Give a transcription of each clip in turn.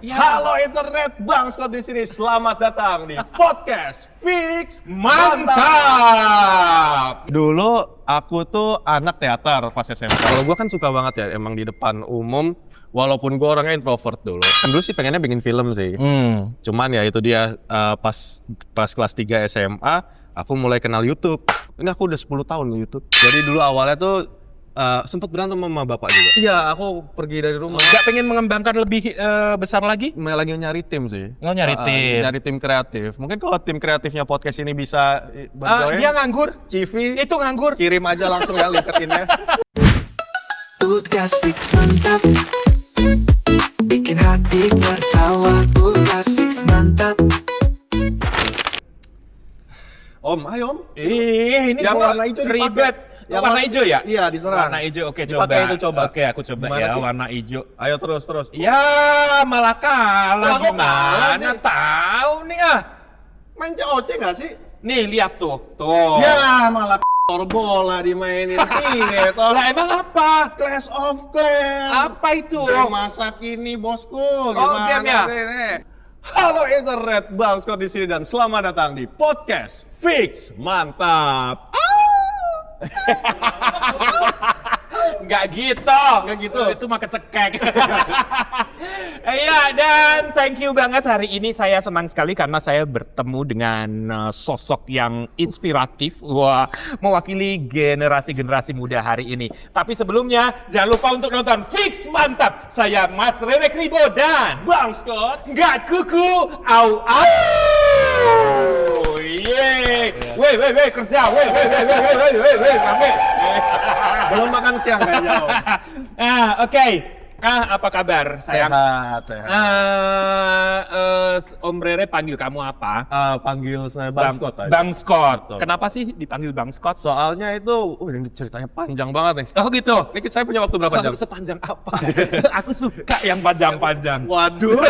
Ya. Halo internet, Bang Scott di sini. Selamat datang di podcast Fix Mantap. Dulu aku tuh anak teater pas SMA. Kalau gue kan suka banget ya emang di depan umum. Walaupun gue orangnya introvert dulu. Kan dulu sih pengennya bikin film sih. Cuman ya itu dia pas kelas 3 SMA aku mulai kenal YouTube. Ini aku udah 10 tahun di YouTube. Jadi dulu awalnya tuh sempat berantem sama bapak juga. Iya, aku pergi dari rumah. Gak pengen mengembangkan lebih besar lagi? Lagi nyari tim sih. Oh, nyari tim. Nyari tim kreatif. Mungkin kalau tim kreatifnya podcast ini bisa bantuin. Dia nganggur. CV. Itu nganggur. Kirim aja langsung ya LinkedIn-nya. Podcast Fix Mantap, bikin hati tertawa. Podcast Fix Mantap. Om, ayo Om. Ini Yang gua warna hijau dipakai. ribet. Yang Warna hijau ya? Iya, diserang. Warna hijau, oke Dipakai coba. itu coba. Oke, aku coba Gimana ya sih? warna hijau. Ayo terus. Ya, malah kalah. Kok kalah Gimana sih? tahu nih ah. Main COC nggak sih? Nih, lihat tuh. Tuh. Ya, malah bola dimainin. Iya, toh. Lah emang apa? Clash of Clans. Apa itu? Masa kini bosku. game ya? sih ini? Halo internet, Bang Scott di sini dan selamat datang di podcast Fix Mantap. Nggak gitu. Itu mah kecekek. Iya, dan thank you banget hari ini saya senang sekali karena saya bertemu dengan sosok yang inspiratif. Wah, mewakili generasi muda hari ini. Tapi sebelumnya jangan lupa untuk nonton Fix Mantap. Saya Mas Rere Kribo dan Bang Scott. nggak kuku, au. Yeay. Weh, kerja. Weh, rame. Belum makan siang kayaknya Om. Oke. Apa kabar? Sehat. Om Rere panggil kamu apa? Panggil saya Bang Scott aja. Bang Scott. Betul. Kenapa sih dipanggil Bang Scott? Soalnya itu, ini ceritanya panjang banget nih. Oh gitu. Ini saya punya waktu berapa jam? Sepanjang apa? Aku suka yang panjang-panjang. Waduh.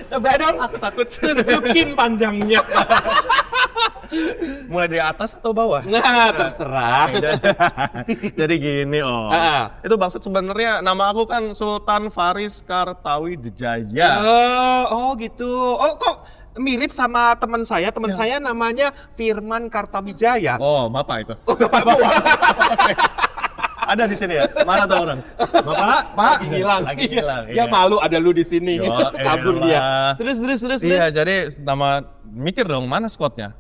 Coba dong, aku takut tunjukin panjangnya. Mulai dari atas atau bawah? Nah, terserah. Jadi gini Om. Itu maksud sebenarnya nama aku kan Sultan Faris Kartawi Dijaya. Oh gitu. Oh kok mirip sama teman saya. Teman saya namanya Firman Kartawijaya. Oh, Bapak itu. Ada di sini ya? Mana tuh orang? Bapak? Lagi hilang. iya. Dia malu ada lu di sini. Yo, Kabur elah. dia. Terus. Iya, jadi nama mikir dong mana Scottnya?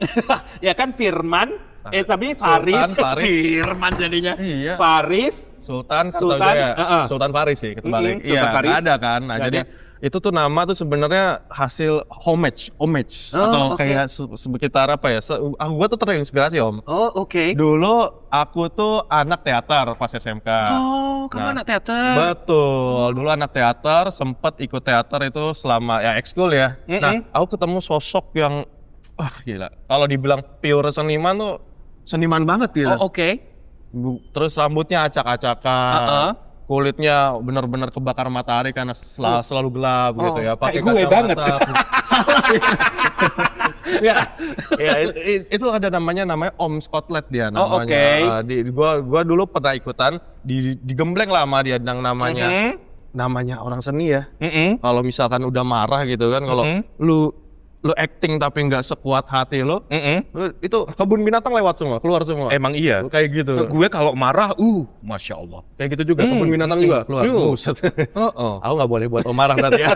Ya kan Firman. Tapi Faris. Faris. Firman jadinya. Iya. Faris. Sultan Sultan, Sultan Faris sih kebalik. Sultan Iya, Faris. nggak ada kan. Nah, Nggak jadi itu tuh nama tuh sebenarnya hasil homage atau oke. kayak sekitar apa ya? Gua tuh terinspirasi Om. Oh oke. Dulu aku tuh anak teater pas SMK. Oh kamu anak teater. Betul, dulu anak teater, sempat ikut teater itu selama ya ekskul ya. Nah, aku ketemu sosok yang wah gila. Kalau dibilang pure seniman tuh seniman banget gitu. Oh oke. Terus rambutnya acak-acakan. Kulitnya benar-benar kebakar matahari karena selalu gelap gitu ya. Kayak gue banget. Salah ya. Itu ada namanya Om Scotlet dia namanya. Gua dulu pernah ikutan digembleng lah sama dia yang namanya orang seni ya. Kalau misalkan udah marah gitu kan, kalau lu acting tapi nggak sekuat hati lu, itu kebun binatang lewat semua, keluar semua. Emang iya. Kayak gitu. Gue kalau marah, masya Allah. Kayak gitu juga, kebun binatang juga keluar. Buset. Aku nggak boleh buat Om marah berarti ya.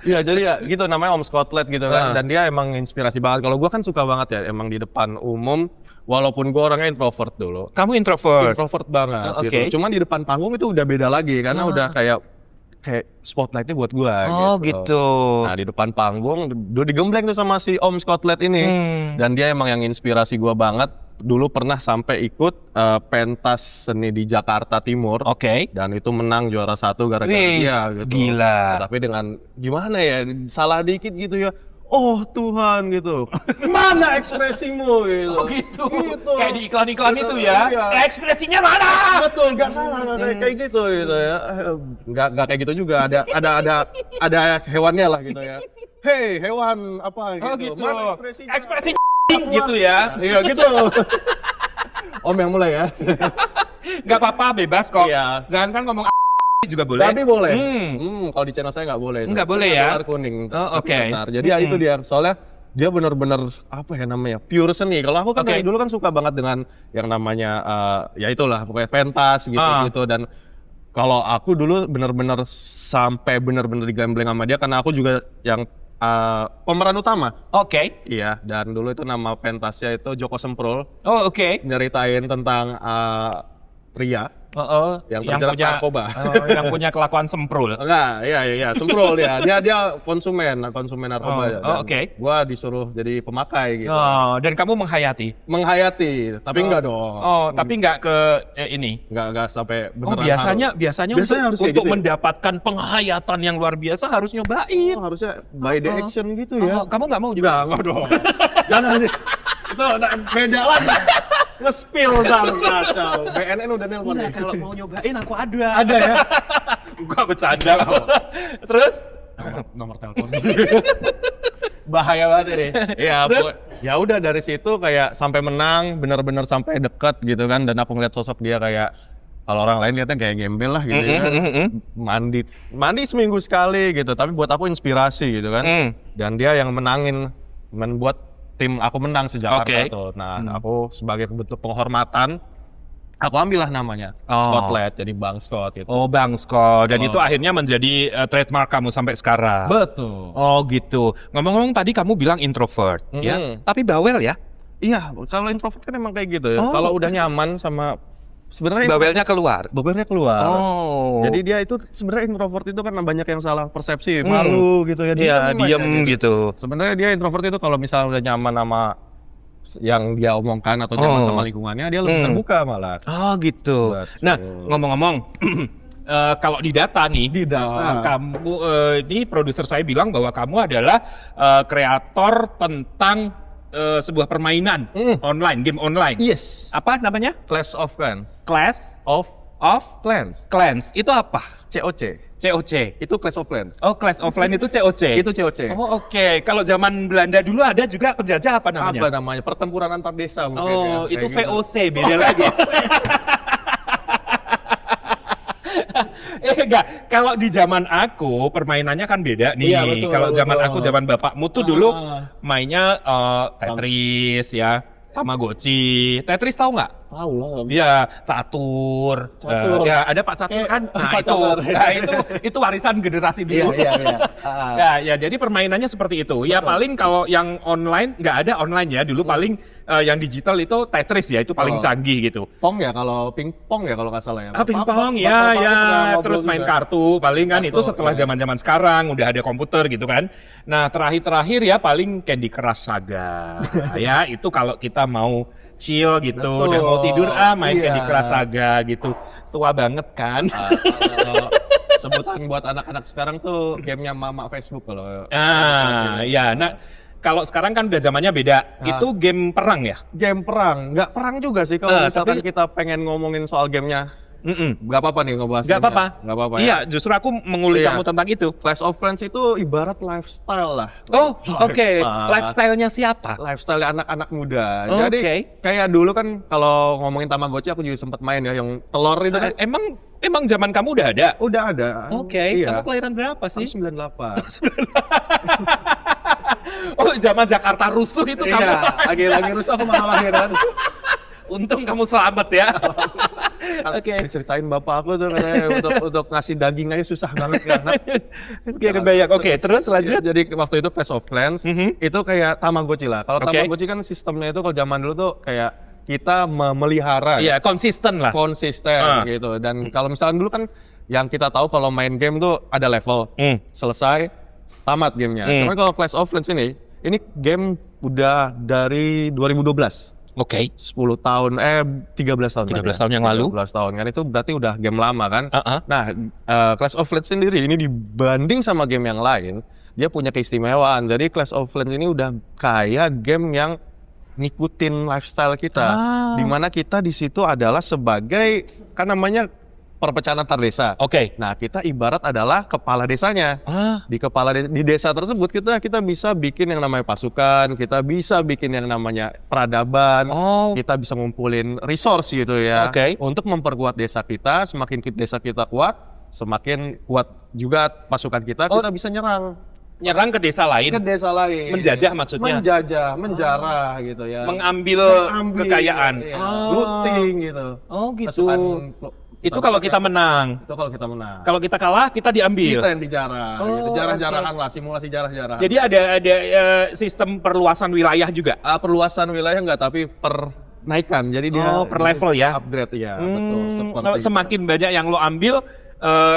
Iya, jadi ya gitu namanya Om Scotlet gitu kan. Dan dia emang inspirasi banget. Kalau gue kan suka banget ya emang di depan umum. Walaupun gue orangnya introvert dulu. Kamu introvert? Introvert banget gitu. Cuman di depan panggung itu udah beda lagi. Karena udah kayak spotlightnya buat gua gitu. Nah di depan panggung udah digembleng tuh sama si Om Scotlet ini. Dan dia emang yang inspirasi gua banget. Dulu pernah sampai ikut pentas seni di Jakarta Timur. Oke. Dan itu menang juara 1 gara-gara dia gitu. Gila. Nah, tapi dengan gimana ya, salah dikit gitu ya. Oh Tuhan gitu. Mana ekspresimu gitu. Oh gitu. Kayak di iklan-iklan itu ya. Iya. Ekspresinya mana? Betul, nggak salah kayak gitu ya. Nggak kayak gitu juga. Ada hewannya lah gitu ya. Hei hewan apa gitu. Oh gitu. Mana ekspresinya? Ekspresi gitu ya. Iya gitu. Om yang mulai ya. Gak apa-apa, bebas kok. Iya. Jangan kan ngomong juga boleh? Babi boleh. Kalau di channel saya nggak boleh. Nggak boleh ya? Telur kuning. Oke. Jadi ya itu dia. Soalnya dia benar-benar apa ya namanya, pure seni. Kalau aku kan dari dulu kan suka banget dengan yang namanya ya itulah pokoknya pentas gitu. Dan kalau aku dulu benar-benar sampai benar-benar digambleng sama dia karena aku juga yang pemeran utama. Oke. Iya, dan dulu itu nama pentasnya itu Joko Semprul. Oh, oke. Nyeritain tentang pria yang terjerat narkoba. Yang punya kelakuan semprul. Enggak, iya, Semprul ya. Dia konsumen narkoba. Oke. Gua disuruh jadi pemakai gitu. Oh, dan kamu menghayati? Menghayati, tapi enggak dong. Oh, tapi enggak ke ini. Enggak sampai Oh, beneran. biasanya harus kayak untuk gitu ya? mendapatkan penghayatan yang luar biasa harus nyobain. Harusnya by the action gitu ya. Kamu nggak mau juga? Enggak dong. Jangan itu beda lagi. Nge-spill ntar kacau. BNN udah nelpon. Nah, kalau mau nyobain aku ada. Ada ya? Gua bercanda. Terus Nomor telepon. Bahaya banget ini. Ya, ya udah dari situ kayak sampai menang, benar-benar sampai dekat gitu kan. Dan aku ngeliat sosok dia kayak kalau orang lain lihatnya kayak gembel lah gitu ya. Mandi seminggu sekali gitu. Tapi buat aku inspirasi gitu kan. Dan dia yang membuat tim aku menang sejak Jakarta tuh. Nah, aku sebagai bentuk penghormatan, aku ambillah namanya Scotland, jadi Bang Scott gitu. Oh, Bang Scott. Dan itu akhirnya menjadi trademark kamu sampai sekarang. Betul. Oh, gitu. Ngomong-ngomong tadi kamu bilang introvert, ya. Tapi bawel ya? Iya, kalau introvert kan emang kayak gitu ya. Kalau udah nyaman sama sebenarnya bawelnya keluar. Oh. Jadi dia itu sebenarnya introvert itu kan banyak yang salah persepsi, malu gitu ya. Iya, diem gitu. Sebenarnya dia introvert itu kalau misalnya udah nyaman sama yang dia omongkan atau nyaman sama lingkungannya, dia lebih terbuka malah. Oh, gitu. Betul. Nah, ngomong-ngomong, kalau di data nih, kamu ini produser saya bilang bahwa kamu adalah kreator tentang sebuah permainan online, game online. Yes. Apa namanya? Clash of Clans. Clash of Clans. Clans. Itu apa? COC. COC. Itu Clash of Clans. Oh, Clash Offline itu COC. Itu COC. Oh, oke. Kalau zaman Belanda dulu ada juga penjajah apa namanya? Apa namanya? Pertempuran antar desa mungkin ya. Oh, itu Kayak VOC, beda lagi. Enggak, kalau di zaman aku permainannya kan beda nih. Iya, betul, kalau zaman betul. aku, zaman bapakmu tuh dulu mainnya Tetris ya, Tamagotchi. Tetris tahu nggak? Tahu lah. Iya, catur. Ya ada Pak Catur kan. Nah, itu warisan generasi dulu. Iya. Ya, jadi permainannya seperti itu. Ya paling kalau yang online nggak ada online ya. Dulu paling yang digital itu Tetris ya, itu paling canggih gitu. Pong ya, kalau pingpong ya kalau nggak salah ya. Pingpong ya. Terus main kartu paling kan itu setelah zaman-zaman sekarang udah ada komputer gitu kan. Nah, terakhir ya paling Candy Crush Saga. Ya, itu kalau kita mau chill gitu, dan mau tidur main Candy Crush Saga gitu. Tua banget kan. Sebutan buat anak-anak sekarang tuh gamenya Mama Facebook kalau. Ya. Nah, kalau sekarang kan udah zamannya beda. Itu game perang ya? Game perang, nggak perang juga sih kalau misalkan kita pengen ngomongin soal gamenya. Nggak apa-apa nih ngebahas. Nggak apa-apa. Nggak apa-apa. Iya, justru aku mengulik kamu tentang itu. Clash of Clans itu ibarat lifestyle lah. Oh, oke. Lifestyle-nya siapa? Lifestyle anak-anak muda. Oh, jadi kayak dulu kan kalau ngomongin Tamagotchi aku juga sempat main ya yang telur itu kan. Emang zaman kamu udah ada? Udah ada. Oke. Iya. Kamu kelahiran berapa sih? 98. Oh, zaman Jakarta rusuh itu kamu. Lagi rusuh aku malah lahiran. Untung kamu selamat ya. Oke. Diceritain bapak aku tuh katanya untuk ngasih daging aja susah banget kan. Oke, kebayang. Oke, terus lanjut. Jadi waktu itu Clash of Clans itu kayak Tamagotchi lah. Kalau Tamagotchi kan sistemnya itu kalau zaman dulu tuh kayak kita memelihara. Iya, konsisten lah. Konsisten gitu. Dan kalau misalnya dulu kan yang kita tahu kalau main game tuh ada level. Selesai, tamat gamenya. Cuman kalau Clash of Clans ini game udah dari 2012. Oke. 10 tahun, 13 tahun. 13 tahun yang lalu. 13 tahun kan, itu berarti udah game lama kan. Nah, Clash of Clans sendiri ini dibanding sama game yang lain, dia punya keistimewaan. Jadi Clash of Clans ini udah kayak game yang ngikutin lifestyle kita. Dimana kita di situ adalah sebagai, kan namanya perpecahan antar desa. Oke. Nah, kita ibarat adalah kepala desanya. Di desa tersebut kita bisa bikin yang namanya pasukan, kita bisa bikin yang namanya peradaban, kita bisa ngumpulin resource gitu ya. Oke. Untuk memperkuat desa kita, semakin desa kita kuat, semakin kuat juga pasukan kita, kita bisa nyerang Nyerang ke desa lain. ke desa lain. Menjajah maksudnya. Menjajah, menjarah gitu ya. Mengambil kekayaan. Iya. Looting gitu. Oh gitu. Pasukan- Itu kalau kita menang. Itu kalau kita menang. Kalau kita kalah, kita diambil. Kita yang dijarah, gitu. Jarah-jarahan lah, simulasi jarah-jarahan. Jadi ada sistem perluasan wilayah juga. Perluasan wilayah enggak, tapi naikan. Jadi dia Per level ya. upgrade ya, betul. Seperti Semakin banyak yang lo ambil,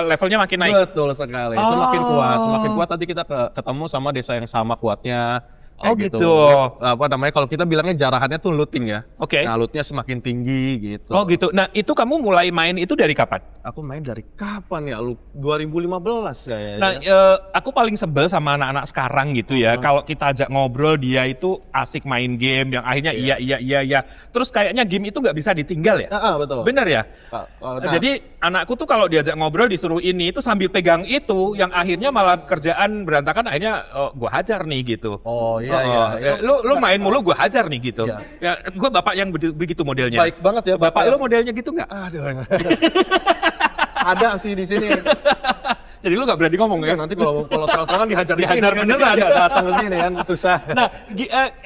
levelnya makin naik. betul sekali. Semakin kuat nanti kita ketemu sama desa yang sama kuatnya. Oh, Kayak gitu. Apa namanya? Kalau kita bilangnya jarahannya tuh looting ya. Oke. Nah, lootnya semakin tinggi gitu. Oh gitu. Nah itu kamu mulai main itu dari kapan? Aku main dari kapan ya? 2015 kayaknya. Nah, aku paling sebel sama anak-anak sekarang gitu ya. Kalau kita ajak ngobrol, dia itu asik main game, yang akhirnya iya. Terus kayaknya game itu nggak bisa ditinggal ya? Betul. Bener ya? Nah, Jadi anakku tuh kalau diajak ngobrol disuruh ini itu sambil pegang itu, yang akhirnya malah kerjaan berantakan. Akhirnya gua hajar nih gitu. oh iya. Lu main mulu gua hajar nih gitu. Iya. Ya, gua bapak yang begitu modelnya. Baik banget ya Bapak lu modelnya gitu nggak? Aduh. Ada sih di sini. Jadi lu nggak berani ngomong ya? Nanti kalau terang-terangan dihajar di sini. Dihajar beneran. Dia datang ke sini kan susah. Nah,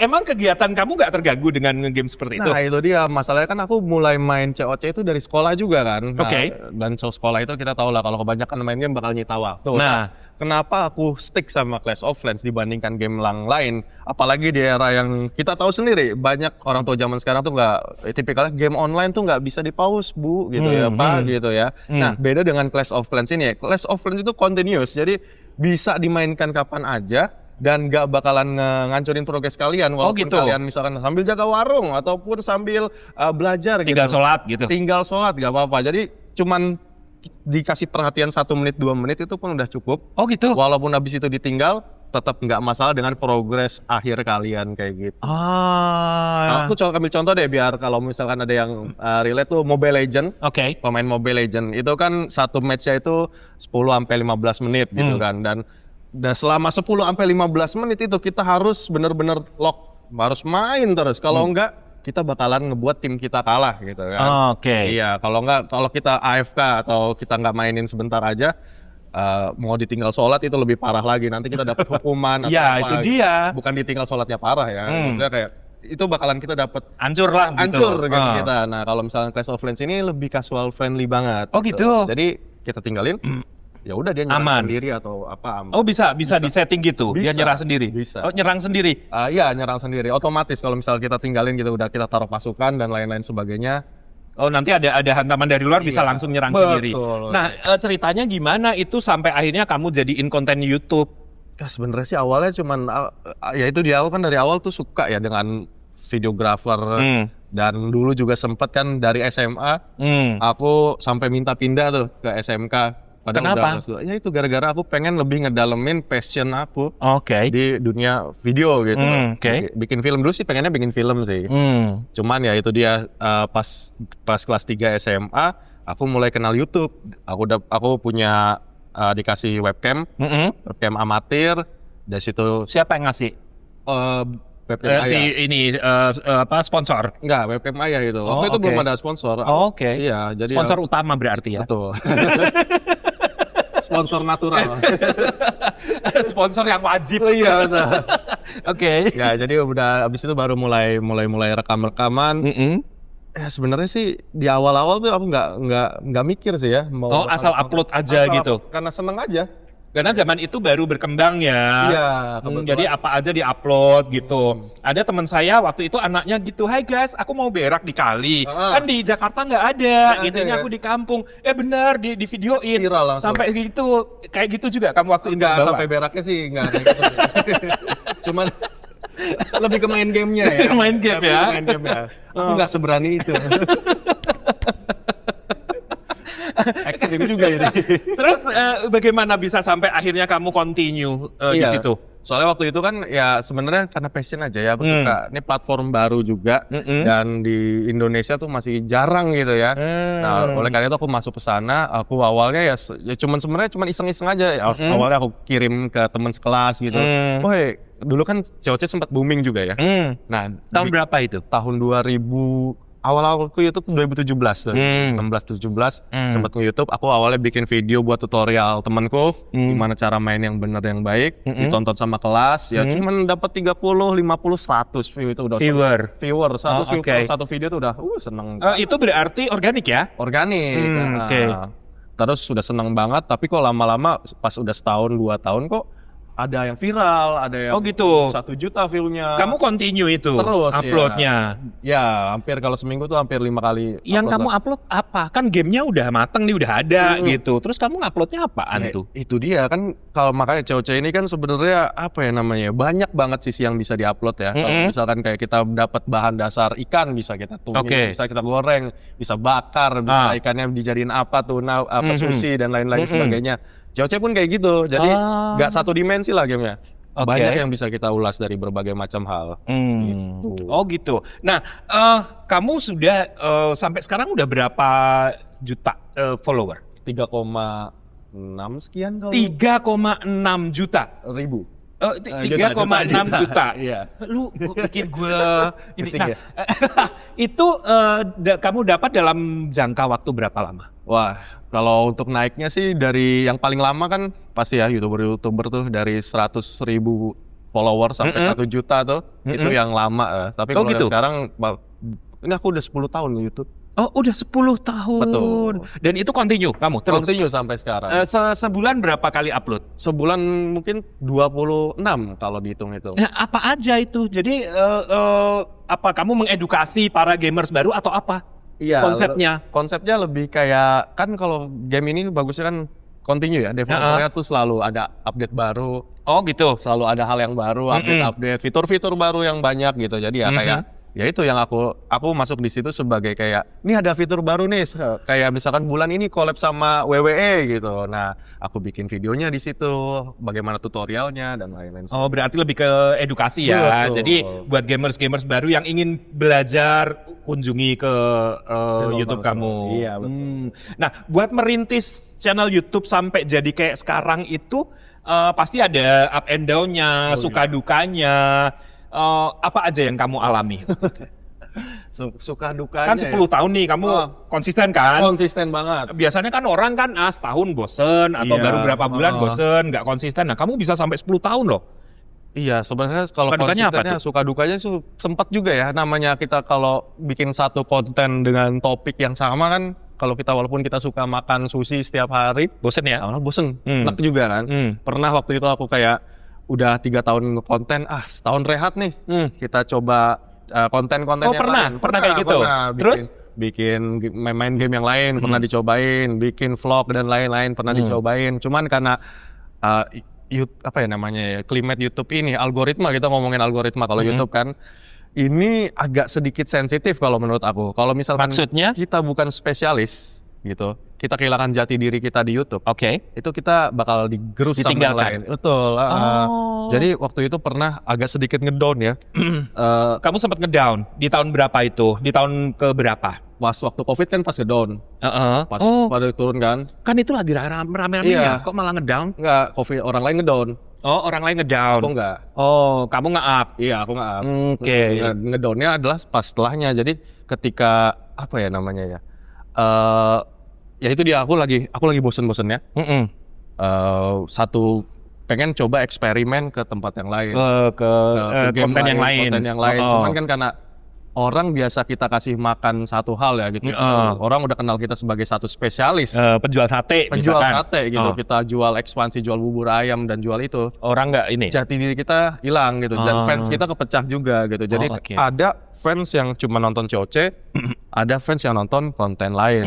emang kegiatan kamu nggak terganggu dengan nge-game seperti itu? Nah itu dia masalahnya kan aku mulai main COC itu dari sekolah juga kan. Nah, Oke. Dan sekolah itu kita tahu lah kalau kebanyakan main game bakal nyita waktu. Nah. Kenapa aku stick sama Clash of Clans dibandingkan game lain? Apalagi di era yang kita tahu sendiri, banyak orang tua zaman sekarang tuh nggak, tipikalnya game online tuh nggak bisa di-pause bu, gitu ya pak, gitu ya. Nah beda dengan Clash of Clans ini. Clash of Clans itu continuous, jadi bisa dimainkan kapan aja. Dan nggak bakalan ngancurin progres kalian walaupun gitu. kalian misalkan sambil jaga warung ataupun sambil belajar Tinggal gitu. sholat gitu. Tinggal sholat nggak apa-apa. Jadi cuman dikasih perhatian 1 menit 2 menit itu pun udah cukup. Oh gitu. Walaupun habis itu ditinggal tetap nggak masalah dengan progres akhir kalian kayak gitu. Aku ambil contoh deh biar kalau misalkan ada yang relate tuh Mobile Legend. Oke. Pemain Mobile Legend itu kan satu match-nya itu 10 sampai 15 menit gitu kan. Dan selama 10 sampai 15 menit itu kita harus benar-benar lock, harus main terus. Kalau enggak kita bakalan ngebuat tim kita kalah gitu kan. Oke. Iya, kalau kita AFK atau kita nggak mainin sebentar aja, mau ditinggal sholat itu lebih parah lagi. Nanti kita dapat hukuman. Iya, itu dia. Bukan ditinggal sholatnya parah ya. Maksudnya kayak itu bakalan kita dapat Hancur lah. Gitu. hancur gitu kita. Nah kalau misalnya Clash of Clans ini lebih casual friendly banget. Oh gitu. Jadi kita tinggalin. Ya udah dia nyerang Aman. sendiri atau apa aman. Oh bisa di setting gitu. Dia Bisa. nyerang sendiri. Bisa. Oh nyerang sendiri. Iya nyerang sendiri. Otomatis kalau misal kita tinggalin gitu udah kita taruh pasukan dan lain-lain sebagainya. Oh nanti ada hantaman dari luar bisa langsung nyerang sendiri. Nah ceritanya gimana itu sampai akhirnya kamu jadiin konten YouTube? Ya sebenarnya sih awalnya cuman ya itu dia, aku kan dari awal tuh suka ya dengan videographer dan dulu juga sempet kan dari SMA aku sampai minta pindah tuh ke SMK. Padahal Kenapa? Ya itu gara-gara aku pengen lebih ngedalemin passion aku Oke. di dunia video gitu. Oke. Bikin film dulu sih, pengennya bikin film sih. Cuman ya itu dia pas kelas 3 SMA aku mulai kenal YouTube. Aku punya dikasih webcam amatir. Dari situ Siapa yang ngasih? webcam Sponsor. Enggak, webcam ayah gitu. Oh, Waktu itu oke. belum ada sponsor. Oke. Iya, jadi Sponsor utama berarti ya. betul. Sponsor natural. Sponsor yang wajib. Iya, betul. Oke. Ya, jadi udah abis itu baru mulai rekam-rekaman. Ya sebenarnya sih di awal-awal tuh aku nggak mikir sih ya mau asal upload aja gitu. Karena seneng aja. Karena zaman itu baru berkembang ya. Iya, Jadi apa aja diupload gitu. Ada teman saya waktu itu anaknya gitu, "Hai guys, aku mau berak di kali." Kan di Jakarta nggak ada, gitu ya. aku di kampung. Benar di videoin. Viral langsung. Sampai gitu, kayak gitu juga kamu waktu itu Enggak bawa? sampai beraknya sih enggak kayak gitu. Cuman lebih ke main gamenya ya. Main game ya. Main game ya. Aku nggak seberani itu. Ekstrim juga ini. Terus bagaimana bisa sampai akhirnya kamu continue di situ? Soalnya waktu itu kan ya sebenarnya karena passion aja ya, aku suka. Ini platform baru juga dan di Indonesia tuh masih jarang gitu ya. Nah, oleh karena itu aku masuk ke sana. Aku awalnya ya sebenarnya cuma iseng-iseng aja. Awalnya aku kirim ke teman sekelas gitu. Dulu kan COC sempat booming juga ya. Nah, tahun berapa itu? Tahun 2000 awal-awalku YouTube 2017 tuh. 16-17 sempat nge-YouTube. Aku awalnya bikin video buat tutorial temanku gimana cara main yang benar yang baik, ditonton sama kelas. Ya cuman dapat 30, 50, 100 view itu udah viewer 100 view per satu video tuh udah seneng. Itu berarti organik ya? Organik. Terus sudah seneng banget, tapi kok lama-lama pas udah setahun 2 tahun kok ada yang viral, ada yang 1 juta view-nya. Kamu continue itu terus uploadnya? Ya, hampir kalau seminggu tuh hampir 5 kali. Yang kamu upload apa? Kan gamenya udah mateng nih, udah ada gitu. Terus kamu nguploadnya apaan tuh? Itu dia kan, kalau makanya COC ini kan sebenarnya apa ya namanya? Banyak banget sisi yang bisa diupload ya. Kalau misalkan kayak kita dapat bahan dasar ikan bisa kita tumis, bisa kita goreng, bisa bakar, bisa ikannya dijadiin apa tuh, apa sushi dan lain-lain sebagainya. COC pun kayak gitu, jadi nggak satu dimensi lah gamenya. Banyak yang bisa kita ulas dari berbagai macam hal. Gitu. Oh gitu. Nah, kamu sudah sampai sekarang udah berapa juta follower? 3,6 sekian kalau. 3,6 juta ribu. 3,6 juta. Iya. Lu bikin gue ini. Nah, itu kamu dapat dalam jangka waktu berapa lama? Wah, kalau untuk naiknya sih dari yang paling lama kan pasti ya YouTuber tuh dari 100.000 follower sampai 1 juta tuh, itu yang lama. Tapi kalau gitu? sekarang, ini aku udah 10 tahun di YouTube. Oh, udah 10 tahun. Betul. Dan itu continue kamu terus? Continue sampai sekarang. Sebulan berapa kali upload? Sebulan mungkin 26 kalau dihitung-hitung. Nah, apa aja itu? Jadi apa kamu mengedukasi para gamers baru atau apa? Iya. Konsepnya lebih kayak, kan kalau game ini bagusnya kan continue ya. Developernya tuh selalu ada update baru. Oh gitu. Selalu ada hal yang baru, update fitur-fitur baru yang banyak gitu. Jadi ya kayak ya itu yang aku masuk di situ sebagai kayak, ini ada fitur baru nih, kayak misalkan bulan ini collab sama WWE gitu. Nah, aku bikin videonya di situ, bagaimana tutorialnya dan lain-lain. Oh, berarti lebih ke edukasi ya. Betul. Jadi buat gamers baru yang ingin belajar, kunjungi ke YouTube kamu. Iya, betul. Nah, buat merintis channel YouTube sampai jadi kayak sekarang itu pasti ada up and down-nya, suka dukanya. Apa aja yang kamu alami? Suka dukanya. Kan 10 tahun nih kamu konsisten kan? Konsisten banget. Biasanya kan orang kan setahun bosen atau baru berapa bulan bosen, nggak konsisten. Nah, kamu bisa sampai 10 tahun loh. Iya, sebenarnya kalau konsistennya suka dukanya sempat juga ya. Namanya kita kalau bikin satu konten dengan topik yang sama kan, kalau kita walaupun kita suka makan sushi setiap hari, Bosen ya? Bosen. Enak juga kan. Pernah waktu itu aku kayak udah 3 tahun nge-konten, setahun rehat nih. Kita coba konten-konten yang lain. Pernah kayak gitu? Terus? Bikin main game yang lain, pernah dicobain. Bikin vlog dan lain-lain, pernah dicobain. Cuman karena climate YouTube ini, algoritma, kita ngomongin algoritma kalau YouTube kan, ini agak sedikit sensitif kalau menurut aku. Kalau misalkan kita bukan spesialis gitu, kita kehilangan jati diri kita di YouTube. Itu kita bakal digerus sama yang lain. Betul. Jadi waktu itu pernah agak sedikit ngedown ya. Kamu sempat ngedown di tahun berapa itu? Di tahun ke berapa? Pas waktu COVID kan pas ngedown. Pas pada turun kan. Kan itu lagi rame-ramenya. Kok malah ngedown? Enggak, COVID orang lain ngedown. Oh, orang lain ngedown. Aku enggak. Oh, kamu nge-up. Iya, aku nge-up. Ngedownnya adalah pas setelahnya. Jadi ketika apa ya namanya ya? Ya itu dia, aku lagi bosen-bosennya. Satu pengen coba eksperimen ke tempat yang lain, ke konten yang lain. Cuman kan karena orang biasa kita kasih makan satu hal ya gitu. Orang udah kenal kita sebagai satu spesialis. Penjual sate gitu. Kita jual ekspansi, jual bubur ayam dan jual itu. Orang nggak ini. Jati diri kita hilang gitu. Dan fans kita kepecah juga gitu. Jadi ada fans yang cuma nonton COC, ada fans yang nonton konten lain.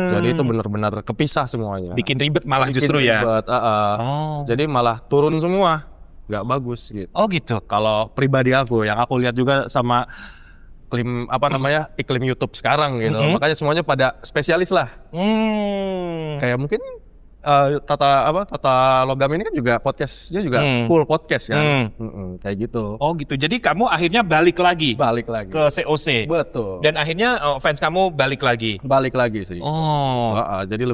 Jadi itu benar-benar kepisah semuanya. Bikin ribet malah justru ya. Jadi malah turun semua. Nggak bagus gitu. Oh gitu. Kalau pribadi aku, yang aku lihat juga sama iklim YouTube sekarang gitu. Makanya semuanya pada spesialis lah. Kayak mungkin Tata Logam ini kan juga podcastnya juga full podcast kan. Kayak gitu. Oh gitu. Jadi kamu akhirnya balik lagi ke COC. Betul. Dan akhirnya fans kamu balik lagi sih. Oh. Jadi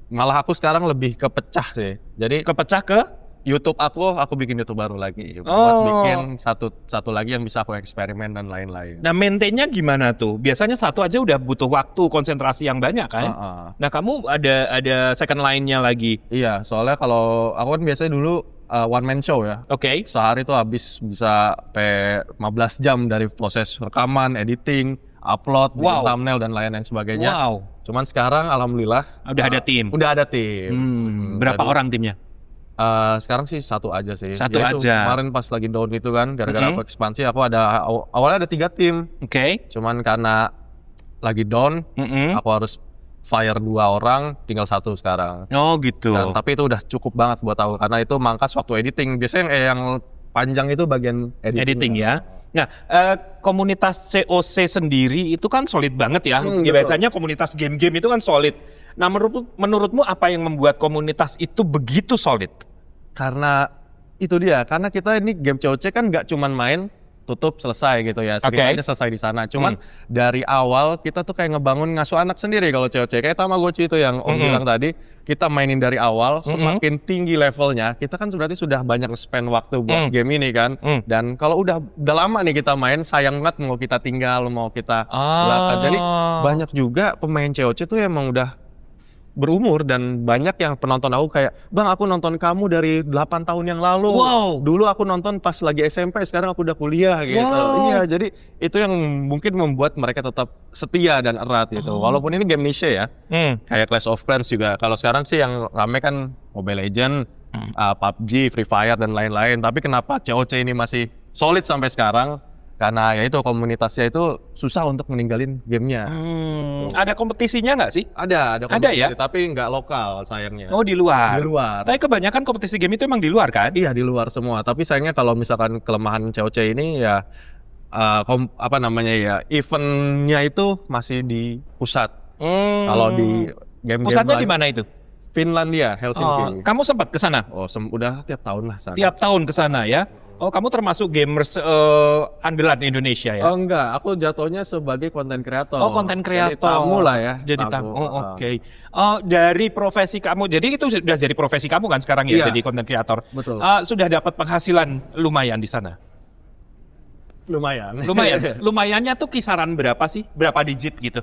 malah aku sekarang lebih kepecah sih. Jadi kepecah ke YouTube aku bikin YouTube baru lagi. Buat Oh. bikin satu lagi yang bisa aku eksperimen dan lain-lain. Nah, maintain-nya gimana tuh? Biasanya satu aja udah butuh waktu, konsentrasi yang banyak kan? Nah, kamu ada second line-nya lagi. Iya, soalnya kalau aku kan biasanya dulu one man show ya. Oke. Sehari tuh habis bisa sampai 15 jam dari proses rekaman, editing, upload, bikin thumbnail dan lain-lain sebagainya. Wow. Cuman sekarang alhamdulillah Udah ada tim. Udah ada tim. Berapa Jadi, orang timnya? sekarang sih satu aja sih. Satu Ya itu, aja. Kemarin pas lagi down itu kan, gara-gara aku ekspansi, aku awalnya ada 3 tim. Oke. Cuman karena lagi down, aku harus fire 2 orang, tinggal 1 sekarang. Oh gitu. Dan, tapi itu udah cukup banget buat aku, karena itu mangkas waktu editing. Biasanya yang panjang itu bagian editing. Ya. Nah, komunitas COC sendiri itu kan solid banget ya. Betul. Biasanya komunitas game-game itu kan solid. Nah, menurutmu apa yang membuat komunitas itu begitu solid? Karena itu dia, karena kita ini game COC kan nggak cuman main, tutup, selesai gitu ya. Ceritanya selesai di sana. Cuman dari awal kita tuh kayak ngebangun ngasuh anak sendiri kalau COC. Kayak Tamagotchi itu yang Om bilang tadi, kita mainin dari awal, semakin tinggi levelnya, kita kan berarti sudah banyak spend waktu buat game ini kan. Dan kalau udah lama nih kita main, sayang banget mau kita tinggal, mau kita belakang. Jadi banyak juga pemain COC tuh emang udah berumur dan banyak yang penonton aku kayak, "Bang, aku nonton kamu dari 8 tahun yang lalu. Wow. Dulu aku nonton pas lagi SMP, sekarang aku udah kuliah," gitu. Wow. Iya, jadi itu yang mungkin membuat mereka tetap setia dan erat gitu. Walaupun ini game niche ya. Kayak Clash of Clans juga. Kalau sekarang sih yang rame kan Mobile Legends, PUBG, Free Fire dan lain-lain. Tapi kenapa COC ini masih solid sampai sekarang? Karena ya itu komunitasnya itu susah untuk meninggalin gamenya. Ada kompetisinya nggak sih? Ada Ada ya? kompetisi, tapi nggak lokal sayangnya. Oh, di luar. Di luar. Tapi kebanyakan kompetisi game itu emang di luar kan? Iya, di luar semua. Tapi sayangnya kalau misalkan kelemahan COC ini ya eventnya itu masih di pusat. Kalau di game-game Pusatnya lain- di mana itu? Finlandia, Helsinki. Kamu sempat ke sana? Udah tiap tahun lah sana. Tiap tahun ke sana ya? Oh, kamu termasuk gamers andalan Indonesia ya? Oh enggak, aku jatuhnya sebagai konten kreator. Oh, konten kreator. Jadi tamu lah ya. Jadi tamu. Oh, oke. Dari profesi kamu, jadi itu sudah jadi profesi kamu kan sekarang ya, Iya. jadi konten kreator. Betul. Sudah dapat penghasilan lumayan di sana? Lumayan. Lumayannya tuh kisaran berapa sih? Berapa digit gitu?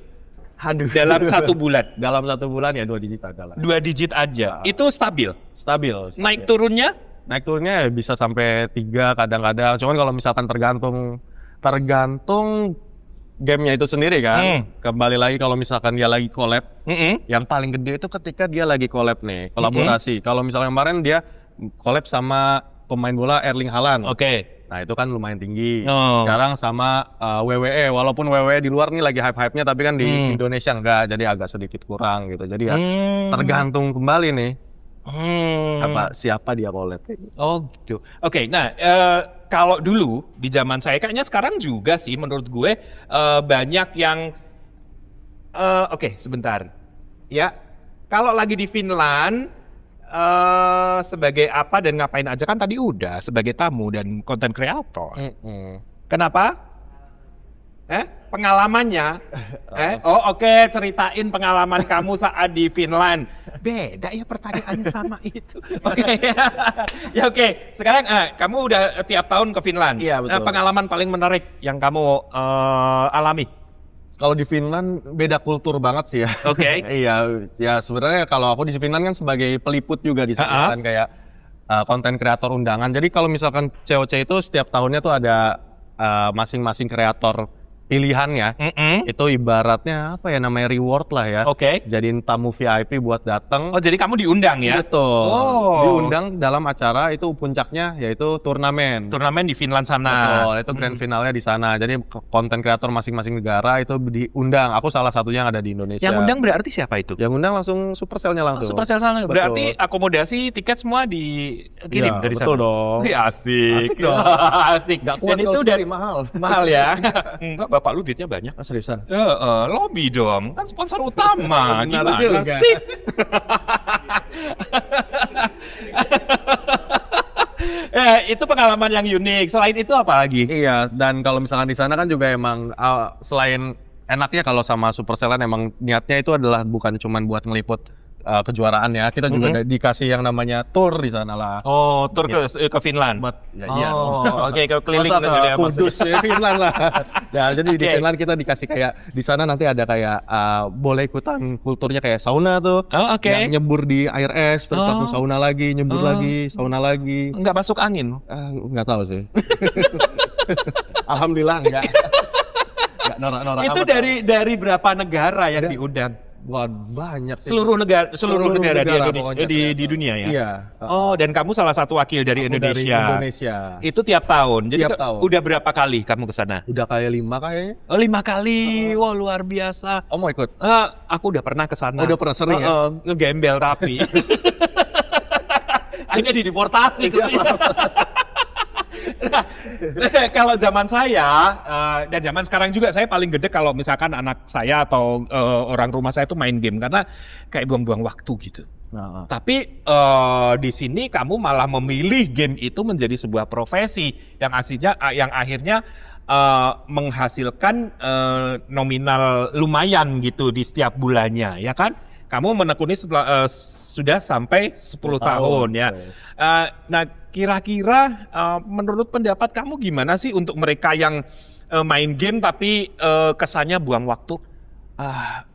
Aduh. Dalam 1 bulan? Dalam 1 bulan ya 2 digit adalah. 2 digit aja. Itu stabil? Stabil. Naik turunnya? Naik turunnya ya bisa sampai 3 kadang-kadang. Cuman kalau misalkan tergantung gamenya itu sendiri kan. Kembali lagi kalau misalkan dia lagi collab. Yang paling gede itu ketika dia lagi collab nih, kolaborasi. Kalau misalnya kemarin dia collab sama pemain bola Erling Haaland. Oke. Nah itu kan lumayan tinggi. Oh. Sekarang sama WWE. Walaupun WWE di luar nih lagi hype-hypenya, tapi kan di Indonesia enggak. Jadi agak sedikit kurang gitu. Jadi ya tergantung kembali nih. Siapa dia collab. Oh gitu. Oke, nah kalau dulu di zaman saya, kayaknya sekarang juga sih menurut gue banyak yang oke, sebentar. Ya, kalau lagi di Finland sebagai apa dan ngapain aja kan tadi udah sebagai tamu dan konten kreator. Kenapa? Pengalamannya? Oke, ceritain pengalaman kamu saat di Finland. Beda ya pertanyaannya sama itu. Oke. Ya oke. Sekarang kamu udah tiap tahun ke Finland. Iya, betul. Pengalaman paling menarik yang kamu alami? Kalau di Finland beda kultur banget sih ya. Oke. Iya, ya sebenarnya kalau aku di Finland kan sebagai peliput juga di sana kan kayak konten kreator undangan. Jadi kalau misalkan COC itu setiap tahunnya tuh ada masing-masing kreator pilihannya. Itu ibaratnya apa ya namanya reward lah ya. Oke. Jadiin tamu VIP buat datang. Oh, jadi kamu diundang ya? Betul. Oh. Diundang dalam acara itu puncaknya yaitu turnamen. Turnamen di Finland sana. Betul, itu grand finalnya di sana. Jadi konten kreator masing-masing negara itu diundang. Aku salah satunya yang ada di Indonesia. Yang undang berarti siapa itu? Yang undang langsung Supercell-nya langsung. Supercell sana. Betul. Berarti akomodasi tiket semua dikirim Iya, dari sana. betul dong. Wih, asik. Asik dong. Asik. Nggak kuat Dan itu kalau udah sekali, mahal. mahal ya. Enggak, bapak lu duitnya banyak. Seriusan? Lobby dong. Kan sponsor utama. Benar Gimana juga. sih? Itu pengalaman yang unik. Selain itu apa lagi? Iya, dan kalau misalkan di sana kan juga emang selain enaknya kalau sama Supercell kan emang niatnya itu adalah bukan cuman buat ngeliput kejuaraan ya. Kita juga dikasih yang namanya tour di sana lah. Oh, tur ke Finland. Iya. Oke, ke keliling Masa gitu ke ya, Kudus ya, Finland lah. Nah, jadi di Oke. Finland kita dikasih kayak di sana nanti ada kayak boleh ikutan kulturnya kayak sauna tuh. Oh, oke. Yang nyebur di air es, terus langsung sauna lagi, nyebur lagi, sauna lagi. Nggak masuk angin. Nggak tahu sih. Alhamdulillah enggak. Enggak norak-norak Itu amat. dari berapa negara yang diundang? Wah, banyak sih. Seluruh negara di Indonesia, pokoknya. di dunia ya. Iya. Oh, dan kamu salah satu wakil dari Aku Indonesia. Dari Indonesia. Itu tiap tahun. Jadi Tiap tahun. udah berapa kali kamu ke sana? Udah kayak 5 kayaknya. Oh, 5 kali. Wah, luar biasa. Oh, mau ikut? Aku udah pernah ke sana. Oh, udah pernah sering ya? Ngegembel rapi. Akhirnya dideportasi ke sini. Nah, kalau zaman saya dan zaman sekarang juga saya paling gede kalau misalkan anak saya atau orang rumah saya itu main game karena kayak buang-buang waktu gitu. Tapi di sini kamu malah memilih game itu menjadi sebuah profesi yang akhirnya menghasilkan nominal lumayan gitu di setiap bulannya, ya kan? Kamu menekuni sudah sampai 10 tahun ya. Nah, kira-kira menurut pendapat kamu gimana sih untuk mereka yang main game tapi kesannya buang waktu?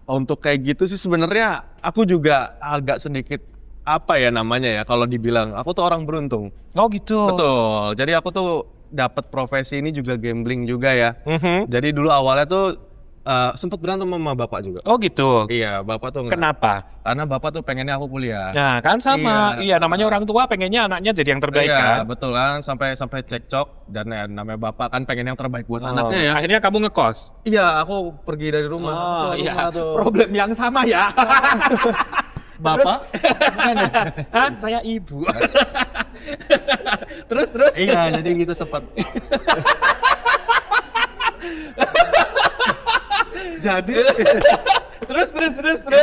Untuk kayak gitu sih sebenarnya aku juga agak sedikit apa ya namanya ya kalau dibilang aku tuh orang beruntung. Oh gitu. Betul. Jadi aku tuh dapat profesi ini juga gambling juga ya. Jadi dulu awalnya tuh sempat berantem sama bapak juga. Oh gitu. Iya, bapak tuh enggak. Kenapa? Karena bapak tuh pengennya aku kuliah. Nah kan sama, iya namanya orang tua pengennya anaknya jadi yang terbaik Iya, kan. betul kan, sampai cekcok dan ya, namanya bapak kan pengen yang terbaik buat anaknya ya. Akhirnya kamu ngekos. Iya, aku pergi dari rumah. Aku keluar Iya. rumah tuh. Problem yang sama ya. Bapak? Bukan ya? Hah? Saya ibu. terus. Iya, jadi gitu sempat. Jadi terus.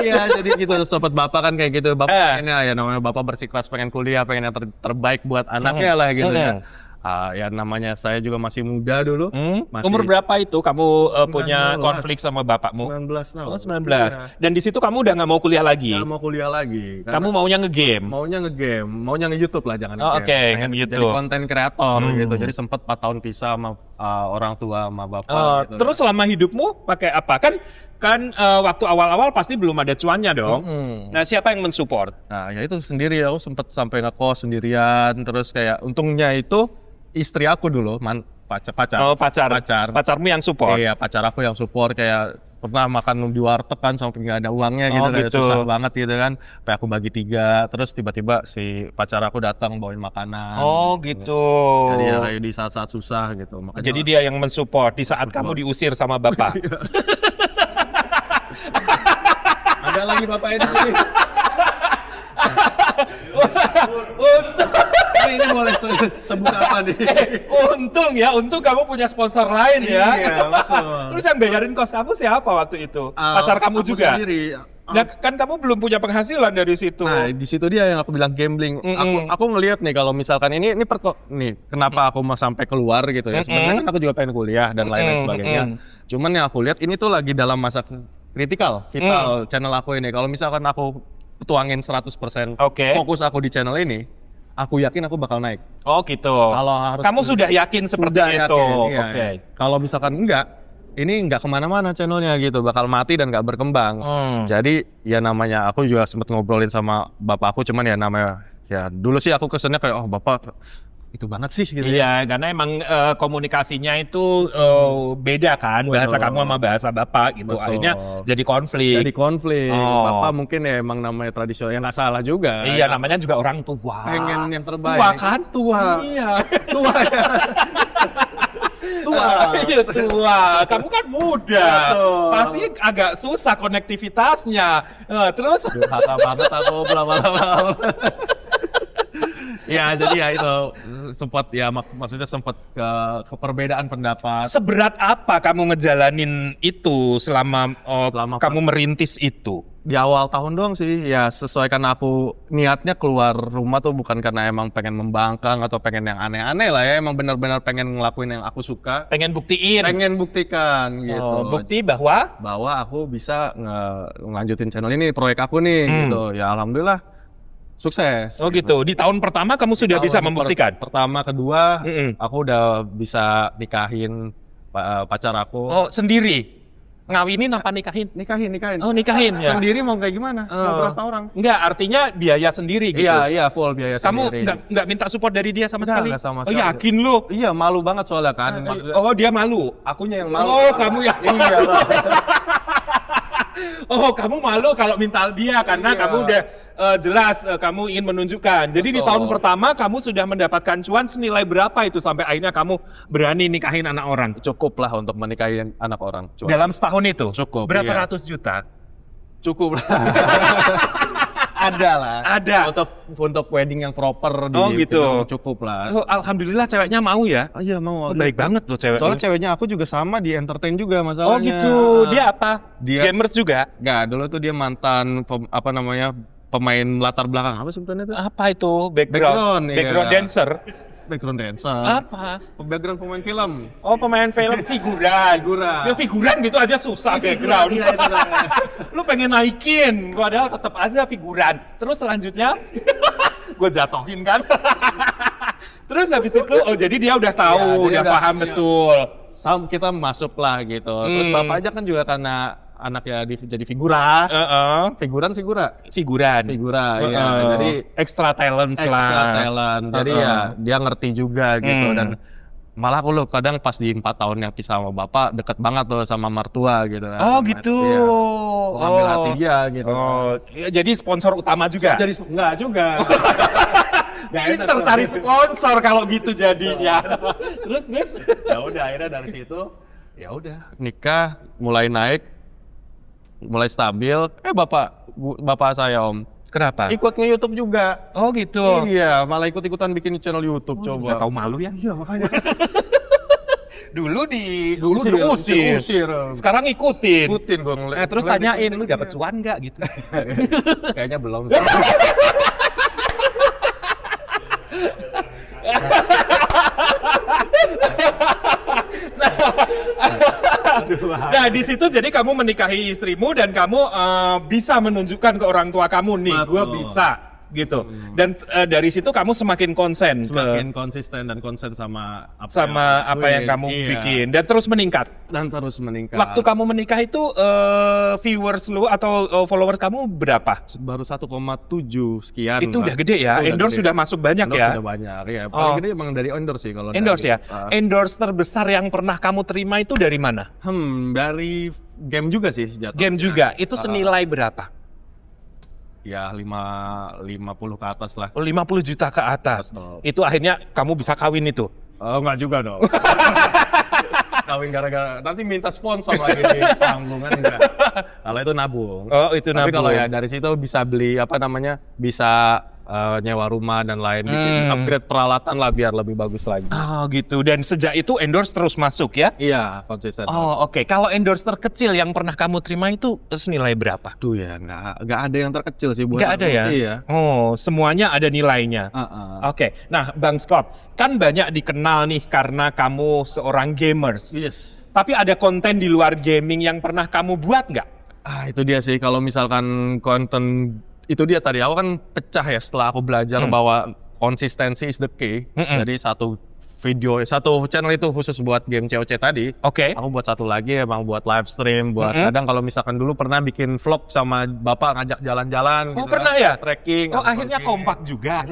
Iya, jadi gitu sempat bapak kan kayak gitu. Bapak pengennya ya namanya bapak bersikeras pengen kuliah, pengen yang terbaik buat anaknya lah gitu ya. Ya namanya saya juga masih muda dulu. Masih Umur berapa itu kamu punya 19. konflik sama bapakmu? 19 tahun. Oh, 19. Dan di situ kamu udah nggak mau kuliah lagi. Nggak mau kuliah lagi. Kamu maunya ngegame. Maunya ngegame, maunya nge-YouTube lah, jangan Oh, nge-game. oke, Pengen nge-YouTube. jadi konten kreator gitu. Jadi sempat 4 tahun pisah sama orang tua sama bapak gitu. Terus selama hidupmu pakai apa? Kan waktu awal-awal pasti belum ada cuannya dong. Nah, siapa yang mensupport? Nah, ya itu sendiri aku sempat sampai ngekos sendirian, terus kayak untungnya itu istri aku dulu pacar. Oh, pacar. Pacarmu yang support. Iya, pacar aku yang support kayak pernah makan di warteg kan sampai nggak ada uangnya gitu, kayak gitu. susah banget gitu kan. Sampai aku bagi 3, terus tiba-tiba si pacar aku datang bawain makanan. Oh, gitu. Jadi ya kayak di saat-saat susah gitu. Makanya Jadi dia yang mensupport di saat kamu diusir sama bapak. ada lagi bapaknya di sini. Ini boleh sebut apa nih? Untung kamu punya sponsor lain ya. Iya, betul. Terus yang bayarin kos kamu siapa waktu itu? Pacar kamu aku juga? Sendiri. Nah, kan kamu belum punya penghasilan dari situ. Nah, di situ dia yang aku bilang gambling. Aku ngelihat nih kalau misalkan ini kenapa aku mau sampai keluar gitu ya. Sebenarnya kan aku juga pengen kuliah dan lain-lain sebagainya. Cuman yang aku lihat ini tuh lagi dalam masa kritikal, vital channel aku ini. Kalau misalkan aku tuangin 100% fokus aku di channel ini, aku yakin aku bakal naik. Oh gitu. Kalau harus kamu sudah yakin seperti itu. Iya, Oke. Kalau misalkan enggak, ini nggak kemana-mana channelnya gitu, bakal mati dan nggak berkembang. Jadi ya namanya aku juga sempet ngobrolin sama bapak aku, cuman ya namanya ya dulu sih aku kesannya kayak oh bapak itu banget sih gitu. Iya, karena emang komunikasinya itu beda kan, bahasa kamu sama bahasa bapak gitu. Betul. Akhirnya jadi konflik. Jadi konflik. Bapak mungkin ya emang namanya tradisional, ya nggak salah juga. Iya, namanya juga orang tua. Pengen yang terbaik. Tua kan? Tua. Iya. Tua ya. Tua. Iya, tua. Kamu kan muda. Betul. Pasti agak susah konektivitasnya. Terus Haka banget aku lama-lama. Ya, jadi ya itu sempat ya maksudnya sempat ke perbedaan pendapat. Seberat apa kamu ngejalanin itu selama kamu merintis itu? Di awal tahun doang sih, ya sesuai karena aku niatnya keluar rumah tuh bukan karena emang pengen membangkang atau pengen yang aneh-aneh lah ya, emang benar-benar pengen ngelakuin yang aku suka. Pengen buktiin? Pengen buktikan gitu. Bukti bahwa aku bisa ngelanjutin channel ini, proyek aku nih gitu. Ya alhamdulillah sukses. Oh gitu. Di tahun pertama kamu sudah bisa membuktikan? Pertama, kedua, aku udah bisa nikahin pacar aku. Oh sendiri? Ngawinin apa nikahin? Nikahin. Oh nikahin ya. Sendiri mau kayak gimana? Mau berapa orang? Enggak, artinya biaya sendiri gitu. Iya, full biaya sendiri. Kamu enggak minta support dari dia sama sekali? Enggak sama Oh sekali. yakin lu? Iya, malu banget soalnya kan. Oh dia malu? Akunya yang malu. Oh kamu ya? Iya lah. Oh kamu malu kalau minta dia karena kamu udah jelas kamu ingin menunjukkan. Jadi di tahun pertama kamu sudah mendapatkan cuan senilai berapa itu sampai akhirnya kamu berani nikahin anak orang? Cukup lah untuk menikahi anak orang. Cuan. Dalam setahun itu? Cukup. Berapa ratus juta? Cukup lah. Ada lah. Ada. Untuk wedding yang proper gitu. Cukup lah. Oh, alhamdulillah ceweknya mau ya? Oh, iya mau. Baik banget loh cewek. Soalnya ceweknya aku juga sama di entertain juga masalahnya. Oh gitu. Dia apa? Dia gamers juga? Enggak, dulu tuh dia mantan pemain latar belakang apa sebutannya itu? Apa itu? Background iya. dancer? Background dancer. Apa? Background pemain film. Oh pemain film figuran. Ya figuran gitu aja susah background. Lu pengen naikin, padahal tetap aja figuran. Terus selanjutnya, gue jatohin kan. Terus habis itu, jadi dia udah tahu, udah paham betul. Kita masuk lah gitu. Terus bapaknya kan juga karena anaknya jadi figura. Figura, ya. Jadi extra talent. Jadi ya dia ngerti juga gitu dan malah aku kadang pas di 4 tahunnya pisah sama bapak deket banget tuh sama mertua gitu kan. Oh gitu. Aku ngambil hati dia gitu. Oh, jadi sponsor utama juga? Enggak juga. Pinter cari sponsor kalau gitu jadinya. Terus? Ya udah akhirnya dari situ ya udah nikah, mulai naik, mulai stabil. Bapak saya Om. Kenapa? Ikut nge-YouTube juga. Oh gitu. Iya, malah ikut-ikutan bikin channel YouTube coba. Gak tau malu ya? Iya makanya. Dulu diusir. Sekarang ikutin gua ngeliat. Terus tanyain lu dapet cuan nggak gitu? Kayaknya belum. Nah di situ jadi kamu menikahi istrimu dan kamu bisa menunjukkan ke orang tua kamu nih, gue bisa gitu. Dan dari situ kamu semakin konsisten dan konsen sama apa yang kamu bikin dan terus meningkat. Waktu kamu menikah itu viewers lu atau followers kamu berapa? Baru 1,7 sekian. Itu udah gede ya. Endorse sudah masuk banyak ya. Sudah banyak ya. Paling gede emang dari endorse sih kalau. Endorse ya. Endorse terbesar yang pernah kamu terima itu dari mana? Dari game juga sih jatuh. Game juga. Itu senilai berapa? Ya 50 ke atas lah. 50 juta ke atas. Itu akhirnya kamu bisa kawin itu? Oh enggak juga dong. Kawin gara-gara nanti minta sponsor lagi di tanggungan enggak. Kalau itu nabung. Oh itu nabung. Tapi kalau ya dari situ bisa beli bisa nyewa rumah dan lain gitu. Upgrade peralatan lah biar lebih bagus lagi. Oh gitu. Dan sejak itu endorse terus masuk ya? Iya konsisten. Oh oke. Kalau endorse terkecil yang pernah kamu terima itu senilai berapa? Tuh ya nggak ada yang terkecil sih buat. Nggak ada ya? Iya. Oh semuanya ada nilainya. Oke. Nah Bang Scott kan banyak dikenal nih karena kamu seorang gamers. Yes. Tapi ada konten di luar gaming yang pernah kamu buat nggak? Itu dia sih kalau misalkan konten itu dia tadi aku kan pecah ya setelah aku belajar bahwa konsistensi is the key. Jadi satu channel itu khusus buat game COC tadi. Oke. Aku buat satu lagi emang buat live stream, buat kadang kalau misalkan dulu pernah bikin vlog sama bapak ngajak jalan-jalan. Oh gitu pernah ya? Trekking. Oh akhirnya kompak juga.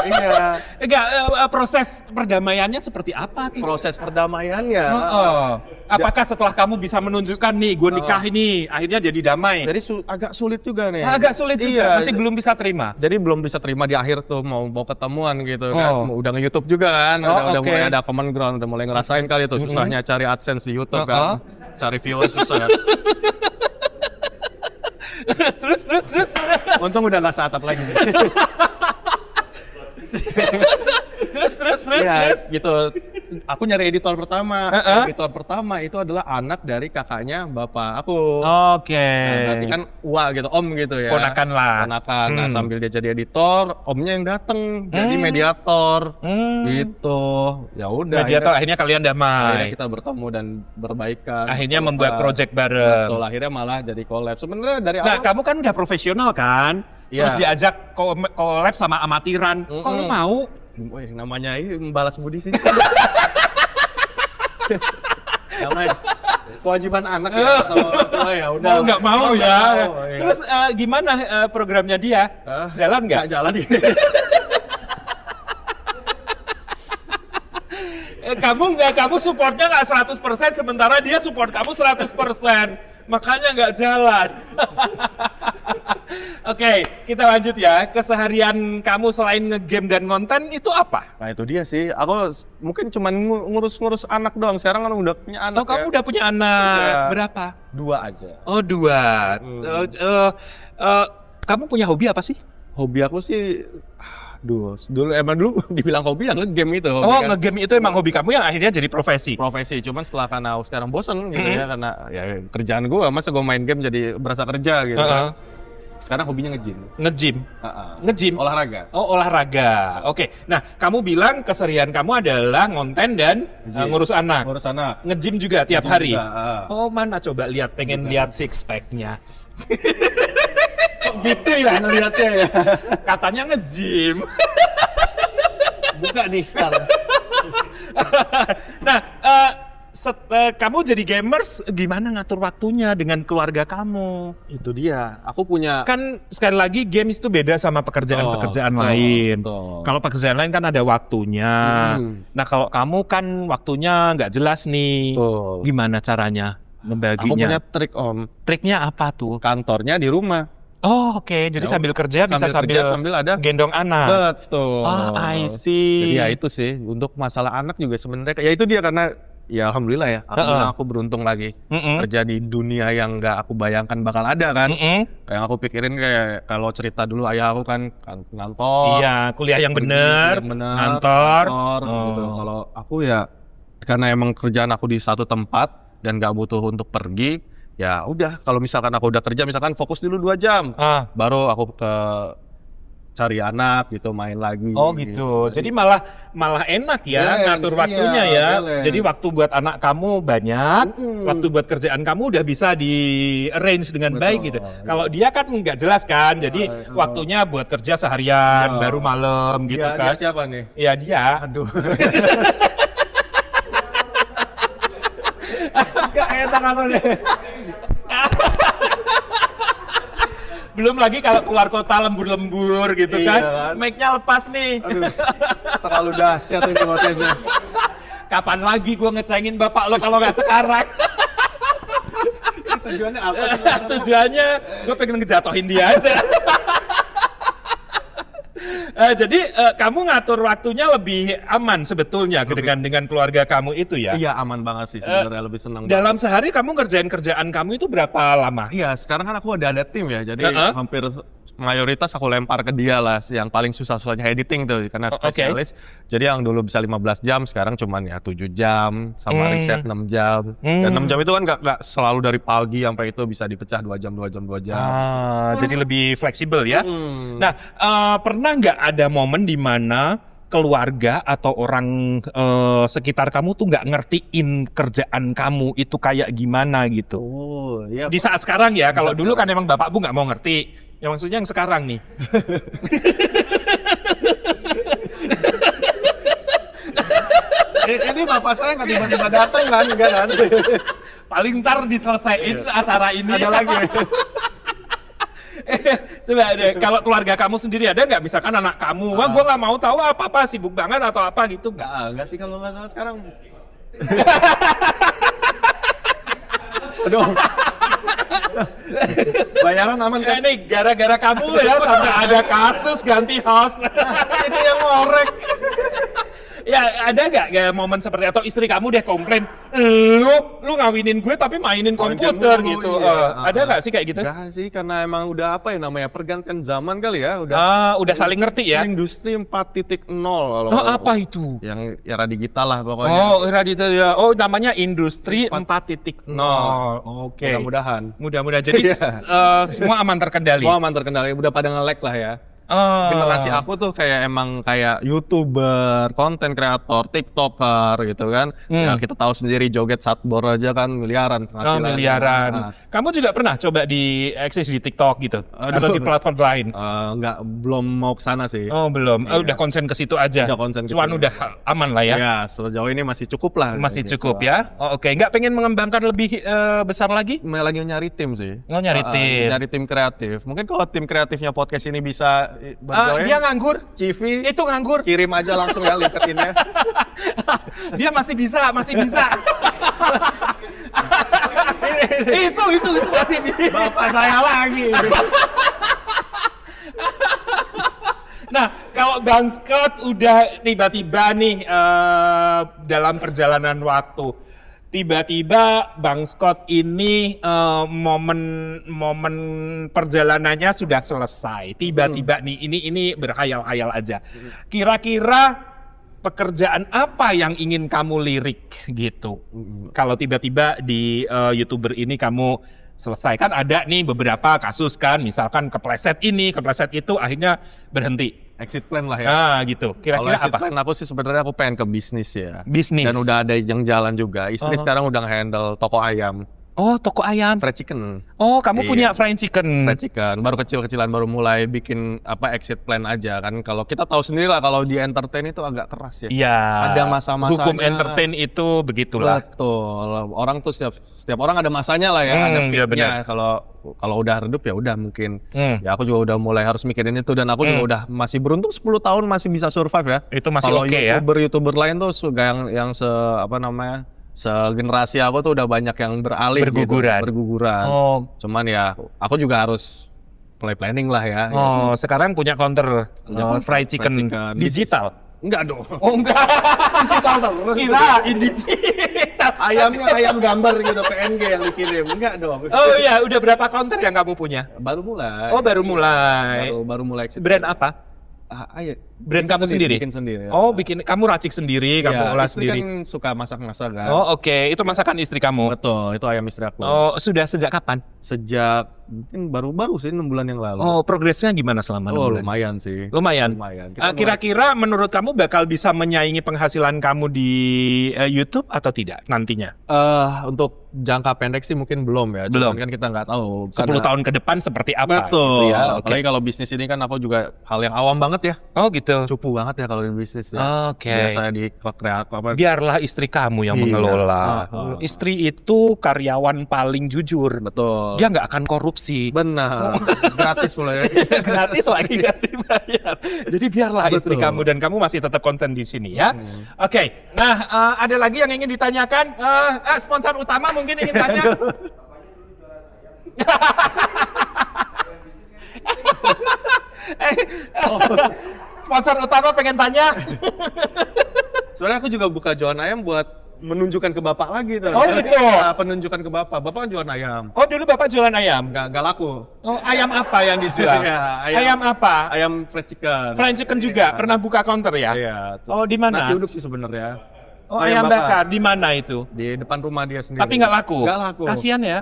Iya. Enggak, proses perdamaiannya seperti apa? Proses perdamaiannya. Apakah setelah kamu bisa menunjukkan nih, gue nikah ini, akhirnya jadi damai? Jadi agak sulit juga nih. Agak sulit juga, masih belum bisa terima. Jadi belum bisa terima di akhir tuh mau ketemuan gitu kan. Udah nge-YouTube juga kan. Udah mulai ada common ground, udah mulai ngerasain kali tuh susahnya cari AdSense di YouTube kan. Cari viewers susah. terus. Untung udah nggak seatap lagi. Terus. Ya, gitu. Aku nyari editor pertama. Heeh. Editor pertama itu adalah anak dari kakaknya bapak aku. Oke. Nah, berarti kan Ua gitu, Om gitu ya. Ponakan lah. Ponakan. Nah, sambil dia jadi editor, Omnya yang dateng jadi mediator. Gitu. Ya udah. Mediator akhirnya kalian akhirnya damai. kita bertemu dan berbaikan. Akhirnya membuat project bareng. Betul, akhirnya malah jadi collab. Sebenarnya dari Nah, awal kamu kan udah profesional kan? Terus Iya. diajak collab sama amatiran. Kok lu mau? Wih, namanya ini membalas budi sih. Namanya kewajiban anak ya sama orang tua ya udah. Mau nggak mau ya. mau, iya. Terus gimana programnya dia? Jalan nggak? Nggak jalan dia. Kamu supportnya nggak 100%, sementara dia support kamu 100%. Makanya nggak jalan. Oke, kita lanjut ya. Keseharian kamu selain ngegame dan konten itu apa? Nah itu dia sih, aku mungkin cuman ngurus-ngurus anak doang. Sekarang kan udah punya anak. Oh, kamu udah punya anak. Iya. Berapa? 2 aja. Oh, 2. Kamu punya hobi apa sih? Hobi aku sih, dulu dibilang hobi yang game itu. Hobi Oh, kan. ngegame itu emang hobi kamu yang akhirnya jadi profesi? Profesi, cuman setelah karena aku sekarang bosen gitu ya, karena ya kerjaan gue, masa gue main game jadi berasa kerja gitu kan. Sekarang hobinya nge-gym. Nge-gym? Uh-uh. Nge-gym? Olahraga. Oh, olahraga. Oke. Nah, kamu bilang keseharian kamu adalah ngonten dan ngurus anak. Ngurus anak. Nge-gym juga tiap Nge-gym hari? juga, Oh, mana coba lihat, pengen lihat six pack-nya. Gitu ya ngeliatnya ya. Katanya nge-gym. Buka nih sekarang. Nah, kamu jadi gamers gimana ngatur waktunya dengan keluarga kamu? Itu dia. Aku punya. Kan sekali lagi games itu beda sama pekerjaan-pekerjaan lain. Betul. Kalau pekerjaan lain kan ada waktunya. Nah, kalau kamu kan waktunya nggak jelas nih. Betul. Gimana caranya Aku membaginya? punya trik Om. Triknya apa tuh? Kantornya di rumah. Oh, oke. Jadi sambil kerja bisa sambil ada. gendong anak. Betul. Oh, I see. Jadi ya itu sih. Untuk masalah anak juga sebenarnya. Ya itu dia karena. Ya alhamdulillah ya. Aku beruntung lagi. Kerja di dunia yang nggak aku bayangkan bakal ada kan. Kayak yang aku pikirin kayak kalau cerita dulu ayah aku kan ngantor. Iya, kuliah yang bener, ngantor. Gitu. Kalau aku ya karena emang kerjaan aku di satu tempat dan nggak butuh untuk pergi, ya udah. Kalau misalkan aku udah kerja, misalkan fokus dulu 2 jam, baru aku ke cari anak gitu, main lagi. Oh gitu. Jadi malah enak ya Balance, ngatur waktunya iya, ya. balance. Jadi waktu buat anak kamu banyak, waktu buat kerjaan kamu udah bisa di arrange dengan Betul, baik gitu. Kalau dia kan nggak jelas kan. Jadi waktunya buat kerja seharian, baru malam gitu Dia kan. siapa nih? Iya dia. Aduh. Gak enak aku nih. Belum lagi kalau keluar kota lembur-lembur gitu Iya kan. kan. Mic-nya lepas nih. Aduh, terlalu dahsyat ini podcastnya. Kapan lagi gua ngecengin bapak lo kalau nggak sekarang? Tujuannya apa sih? Tujuannya gue pengen ngejatohin dia aja. Jadi kamu ngatur waktunya lebih aman sebetulnya dengan keluarga kamu itu ya? Iya aman banget sih sebenarnya, lebih senang. Dalam sehari kamu ngerjain kerjaan kamu itu berapa lama? Iya, sekarang kan aku ada tim ya, jadi hampir mayoritas aku lempar ke dia lah, yang paling susah-susahnya editing tuh, karena spesialis. Jadi yang dulu bisa 15 jam, sekarang cuman ya 7 jam, sama riset 6 jam. Dan 6 jam itu kan gak selalu dari pagi sampai itu bisa dipecah 2 jam. Jadi lebih fleksibel ya? Nah, pernah nggak ada momen di mana keluarga atau orang sekitar kamu tuh nggak ngertiin kerjaan kamu itu kayak gimana gitu? Oh, iya. Di saat sekarang ya, kalau dulu kan emang bapakmu nggak mau ngerti. Ya maksudnya yang sekarang nih. Ini bapak saya nggak tiba-tiba datang kan, enggak kan? Paling ntar diselesaiin acara ini. Ada lagi. Coba deh, kalau keluarga kamu sendiri ada nggak, misalkan anak kamu, wah gue nggak mau tahu apa-apa, sibuk banget atau apa gitu, nggak? Enggak sih kalau nggak salah sekarang. Aduh. Bayaran aman kan? Ini gara-gara kamu ya sampai ada kasus ganti host. Itu yang ngorek. Ya ada nggak ya momen seperti atau istri kamu deh komplain, lu ngawinin gue tapi mainin komputer mulu, gitu. iya. Ada nggak sih kayak gitu? Enggak sih, karena emang udah apa ya namanya pergantian zaman kali ya, Udah saling ngerti ya. Industri 4.0 kalau Apa itu? yang era digital lah pokoknya. Oh, radita ya. Oh, namanya Industri 4.0. Oke. Mudah-mudahan. Mudah-mudahan. Jadi semua aman terkendali. Semua aman terkendali, udah pada nge-lag lah ya. Generasi aku tuh emang kayak YouTuber, konten kreator, TikToker gitu kan. Ya kita tahu sendiri joget satbor aja kan miliaran penghasilannya. Miliaran. Nah. Kamu juga pernah coba di eksis di TikTok gitu? Atau di platform lain? Belum mau ke sana sih. Oh, belum. Udah konsen ke situ aja. Udah konsen ke Cuman situ. udah aman lah ya. Ya, sejauh ini masih cukup lah. Masih gitu. cukup ya. Oh, oke. Nggak pengen mengembangkan lebih besar lagi? Lagi nyari tim sih. Oh, nyari tim. Nyari tim kreatif. Mungkin kalau tim kreatifnya podcast ini bisa bantuin, Dia nganggur. CV Itu nganggur. kirim aja langsung ya LinkedIn-nya. Dia masih bisa. itu masih bisa. Bapak saya lagi. Nah, kalau Bang Scott udah tiba-tiba nih dalam perjalanan waktu, tiba-tiba Bang Scott ini momen perjalanannya sudah selesai. Tiba-tiba nih ini berhayal-hayal aja. Kira-kira pekerjaan apa yang ingin kamu lirik gitu? Kalau tiba-tiba di YouTuber ini kamu selesai, kan ada nih beberapa kasus kan, misalkan kepleset ini, kepleset itu, akhirnya berhenti. Exit plan lah ya. Nah gitu, Kalau kira-kira exit apa? plan aku sih sebenarnya aku pengen ke bisnis ya. Bisnis. Dan udah ada yang jalan juga. Istri sekarang udah handle toko ayam, Oh, toko ayam. fried chicken. Oh, kamu Iya. punya fried chicken. Fried chicken, baru kecil-kecilan, baru mulai bikin exit plan aja kan. Kalau kita tahu sendiri lah kalau di entertain itu agak keras ya. Iya. Ada masa-masanya. Hukum entertain itu begitulah. Betul. Orang tuh setiap orang ada masanya lah ya, ada iya peaknya. Kalau udah redup ya udah mungkin. Hmm. Ya aku juga udah mulai harus mikirin itu, dan aku juga udah masih beruntung 10 tahun masih bisa survive ya. Itu masih Kalau oke ya. YouTuber lain tuh yang segenerasi aku tuh udah banyak yang beralih Berguguran. gitu, berguguran. Oh. Cuman ya aku juga harus planning lah ya. Oh, sekarang punya counter Punya fried chicken chicken. digital. Enggak dong. Oh, enggak. Digital terus. Kira digital. Ayamnya ayam gambar gitu PNG yang dikirim. Enggak dong. Oh iya, udah berapa counter yang kamu punya? Baru mulai. Oh, baru mulai. Baru mulai exit. Brand apa? Brand kamu sendiri? Bikin sendiri. Ya. Oh, kamu racik sendiri, kamu olah istri sendiri. kan suka masak-masak kan. Oh, oke. Itu masakan istri kamu. Betul, itu ayam istri aku. Oh, sudah sejak kapan? Sejak mungkin baru sih 6 bulan yang lalu. Oh, progresnya gimana selama 6 bulan? Lumayan sih. Lumayan. Kita Kira-kira menurut kamu bakal bisa menyaingi penghasilan kamu di YouTube atau tidak nantinya? Untuk jangka pendek sih mungkin belum ya. Belum. Cuman kan kita nggak tahu. 10 tahun ke depan seperti apa? Betul. Gitu ya? Oke. Apalagi kalau bisnis ini kan aku juga hal yang awam banget ya. Oh, gitu. Cupu banget ya kalau di bisnis ya. Oke. Biasanya di kreatif apa. Biarlah istri kamu yang Iya. mengelola. Istri itu karyawan paling jujur. Betul. Dia nggak akan korupsi. Benar. Gratis mulai. Gratis lagi nggak dibayar. Jadi biarlah istri Betul. kamu, dan kamu masih tetap konten di sini ya. Oke. Nah, ada lagi yang ingin ditanyakan? Sponsor utama mungkin ingin tanya. Sponsor utama pengen tanya. Sebenarnya aku juga buka jualan ayam buat menunjukkan ke bapak lagi tuh. Oh, gitu. Penunjukan ke bapak. Bapak kan jualan ayam. Oh, dulu Bapak jualan ayam. Nggak laku. Oh, ayam apa yang dijual? Iya, ayam apa? Ayam fried chicken. Fried chicken juga. Pernah buka counter ya? Iya. Oh, di mana? Nasi uduk sih sebenarnya. Oh, ayam bakar. Di mana itu? Di depan rumah dia sendiri. Tapi nggak laku. Nggak laku. Kasian ya.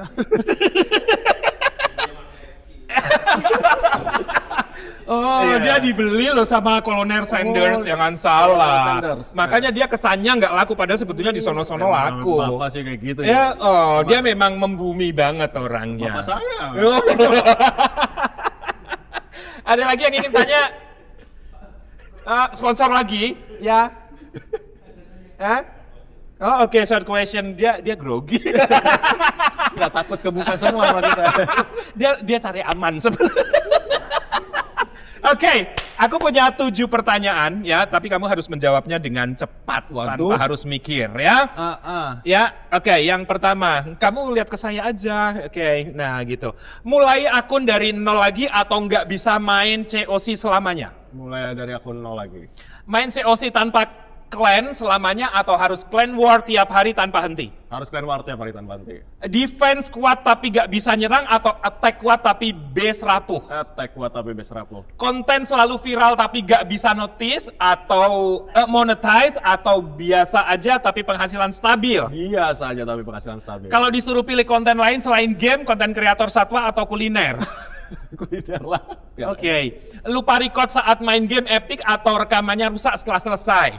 Oh, dia dibeli loh sama Kolonel Sanders, jangan salah. Sanders. Makanya dia kesannya nggak laku, padahal sebetulnya di sono-sono laku. Bapak sih kayak gitu Ya, dia memang membumi banget orangnya. Bapak saya. Oh. Ada lagi yang ingin tanya? Sponsor lagi, ya? Oh, oke, short question. Dia grogi. Nggak takut kebuka semua sama kita. dia cari aman sebenarnya. Oke, aku punya 7 pertanyaan ya, tapi kamu harus menjawabnya dengan cepat. Waduh. Tanpa harus mikir ya. Ya, oke. Yang pertama, kamu lihat ke saya aja. Oke, nah gitu. Mulai akun dari 0 lagi atau nggak bisa main COC selamanya? Mulai dari akun 0 lagi. Main COC tanpa clan selamanya atau harus clan war tiap hari tanpa henti? Harus clan war tiap hari tanpa henti. Defense kuat tapi gak bisa nyerang atau attack kuat tapi base rapuh? Attack kuat tapi base rapuh. Konten selalu viral tapi gak bisa notice atau monetize atau biasa aja tapi penghasilan stabil? Biasa aja tapi penghasilan stabil. Kalau disuruh pilih konten lain selain game, konten kreator satwa atau kuliner? Kuliner lah. Oke. Lupa record saat main game epic atau rekamannya rusak setelah selesai?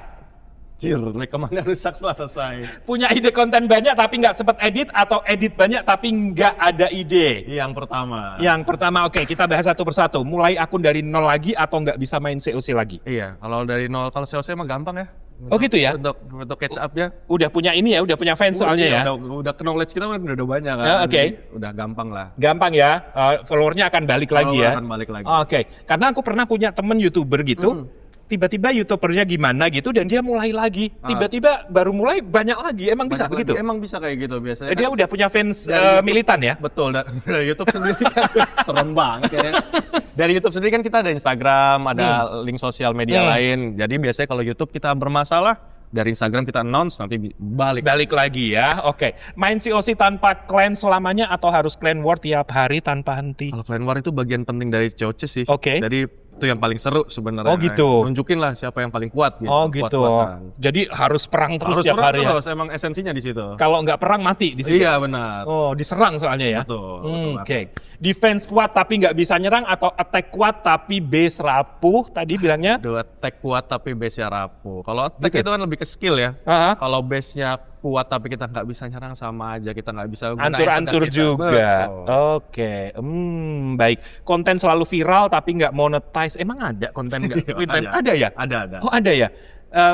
Cir, rekamannya rusak setelah selesai. Punya ide konten banyak tapi nggak sempet edit atau edit banyak tapi nggak ada ide? Yang pertama. Yang pertama, oke, kita bahas satu persatu. Mulai akun dari nol lagi atau nggak bisa main COC lagi? Iya, kalau dari nol, kalau COC mah gampang ya. Oh gitu ya? Untuk catch up ya. Udah punya ini ya, udah punya fans soalnya ya? Udah knowledge kita udah banyak kan. Oke. Jadi udah gampang lah. Gampang ya, followernya akan balik lagi ya? Akan balik lagi. Oke, karena aku pernah punya temen YouTuber gitu, tiba-tiba YouTubernya gimana gitu dan dia mulai lagi. Tiba-tiba baru mulai banyak lagi. Emang bisa Banyak begitu? lagi. Emang bisa kayak gitu biasanya. Dia udah punya fans dari YouTube. militan ya? Betul, dari YouTube sendiri kan serem banget ya. Dari YouTube sendiri kan kita ada Instagram, ada link sosial media lain. Jadi biasanya kalau YouTube kita bermasalah, dari Instagram kita announce nanti balik Lagi ya, oke. Main COC tanpa clan selamanya atau harus clan war tiap hari tanpa henti? Kalau clan war itu bagian penting dari COC sih. Oke. Jadi itu yang paling seru sebenarnya. Oh gitu. Nunjukin lah siapa yang paling kuat gitu. Oh gitu. Kuat-kuatan. Jadi harus perang terus Harus tiap perang hari ya? terus, emang esensinya di situ. Kalau nggak perang mati di situ? Iya benar. Oh, diserang soalnya ya? Betul. Oke. Defense kuat tapi nggak bisa nyerang atau attack kuat tapi base rapuh tadi bilangnya? Aduh, attack kuat tapi base-nya rapuh. Kalau attack Gitu. itu kan lebih ke skill ya. Aha. Kalau base-nya kuat tapi kita nggak bisa nyerang sama aja, kita nggak bisa gunain Hancur-hancur pedang kita. juga. Betul. Oke, baik. Konten selalu viral tapi nggak monetize. Emang ada konten nggak? Ada ya? Ada. Oh ada ya?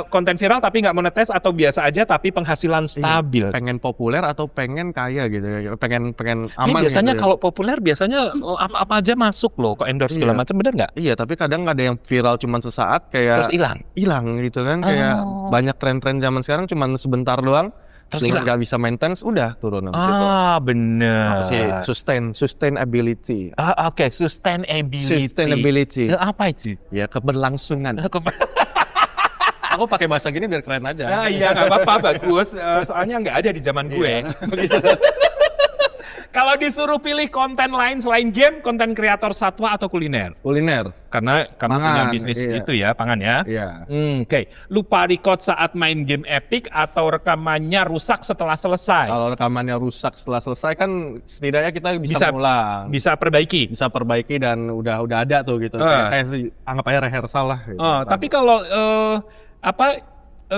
Konten viral tapi nggak monetize atau biasa aja tapi penghasilan stabil. Pengen populer atau pengen kaya gitu, pengen aman. Biasanya gitu. kalau populer biasanya apa aja masuk loh, kok endorse segala macam, bener nggak? Iya, tapi kadang ada yang viral cuman sesaat kayak Terus hilang. gitu kan, kayak banyak tren-tren zaman sekarang cuman sebentar doang. Terus hilang. Nggak bisa maintenance, udah turun habis itu. Bener. Sustainability. Oke, sustainability. Sustainability. Apa itu? Ya keberlangsungan. Aku pakai bahasa gini biar keren aja. Iya, nggak apa-apa, bagus. Soalnya nggak ada di zaman gue. Kalau disuruh pilih konten lain selain game, konten kreator satwa atau kuliner? Kuliner. Karena kamu punya Pangan, bisnis iya. itu ya, pangan ya? Iya. Oke. Lupa record saat main game epic atau rekamannya rusak setelah selesai? Kalau rekamannya rusak setelah selesai kan setidaknya kita bisa ulang. Bisa perbaiki? Bisa perbaiki dan udah ada tuh gitu. Kayak anggap aja rehearsal lah gitu. Tapi kalau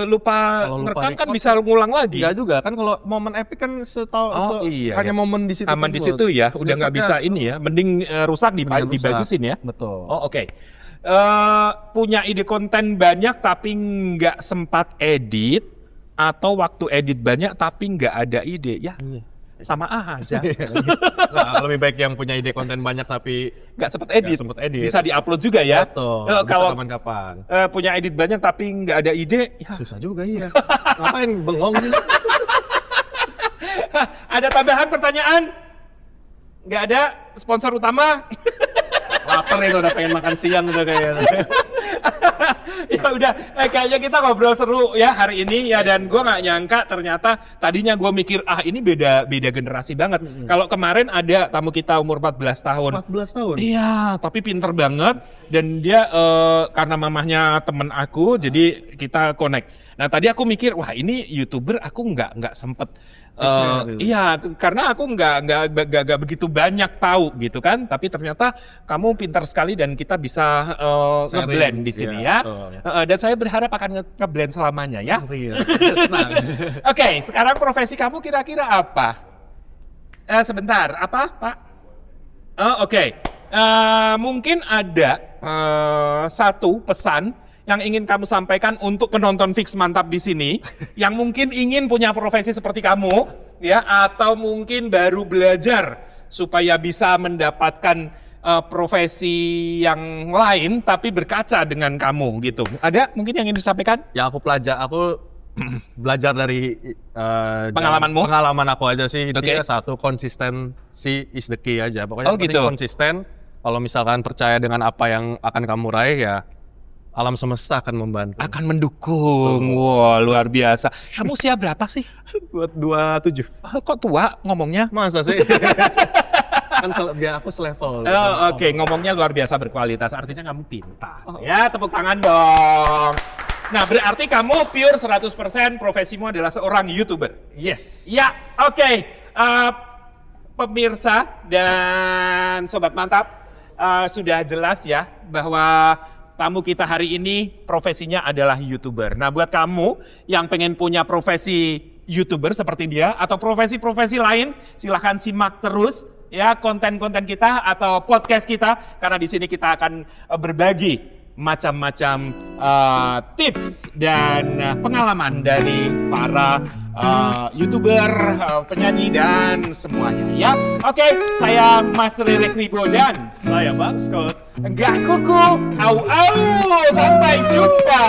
lupa rekam kan bisa ngulang lagi? Enggak juga kan, kalau momen epic kan hanya momen di situ. Aman di situ ya, udah nggak bisa ini ya. Mending rusak dibagusin ya. Betul. Oh oke. Punya ide konten banyak tapi nggak sempat edit atau waktu edit banyak tapi nggak ada ide ya? Sama aja. Nah, lebih baik yang punya ide konten banyak tapi nggak sempat edit. Bisa diupload juga ya. Betul. Kalau kapan-kapan. Punya edit banyak tapi nggak ada ide, ya. Susah juga iya. Ngapain bengong sih? Ada tambahan pertanyaan? Nggak ada. Sponsor utama? Lapar itu, udah pengen makan siang udah kayaknya. Ya udah, kayaknya kita ngobrol seru ya hari ini ya, dan gue nggak nyangka ternyata tadinya gue mikir ini beda generasi banget. Kalau kemarin ada tamu kita umur 14 tahun. 14 tahun? Iya, tapi pinter banget dan dia karena mamahnya temen aku jadi kita connect. Nah tadi aku mikir wah ini YouTuber, aku nggak sempet. Iya, karena aku nggak begitu banyak tahu gitu kan. Tapi ternyata kamu pintar sekali dan kita bisa ngeblend di sini ya. Dan saya berharap akan ngeblend selamanya ya. Oke, sekarang profesi kamu kira-kira apa? Sebentar, apa Pak? Oke. Mungkin ada satu pesan yang ingin kamu sampaikan untuk penonton Fix Mantap di sini yang mungkin ingin punya profesi seperti kamu ya, atau mungkin baru belajar supaya bisa mendapatkan profesi yang lain tapi berkaca dengan kamu gitu. Ada mungkin yang ingin disampaikan? Ya aku belajar dari pengalamanmu? Pengalaman aku aja sih. Intinya satu, konsistensi is the key aja. Pokoknya gitu. konsisten. Kalau misalkan percaya dengan apa yang akan kamu raih ya alam semesta akan membantu. Akan mendukung. Wah, luar biasa. Kamu usia berapa sih? Buat 27. Kok tua ngomongnya? Masa sih? Kan biar aku selevel. Oke, ngomongnya luar biasa berkualitas. Artinya kamu pintar. Ya, tepuk tangan dong. Nah, berarti kamu pure 100% profesimu adalah seorang YouTuber. Yes. Ya, oke. Pemirsa dan Sobat Mantap, sudah jelas ya bahwa tamu kita hari ini profesinya adalah YouTuber. Nah, buat kamu yang pengen punya profesi YouTuber seperti dia atau profesi-profesi lain, silahkan simak terus ya konten-konten kita atau podcast kita, karena di sini kita akan berbagi macam-macam tips dan pengalaman dari para YouTuber, penyanyi dan semuanya ya. Oke, saya Mas Rere Kribo dan Saya Bang Scott. Enggak kuku, au au, sampai jumpa.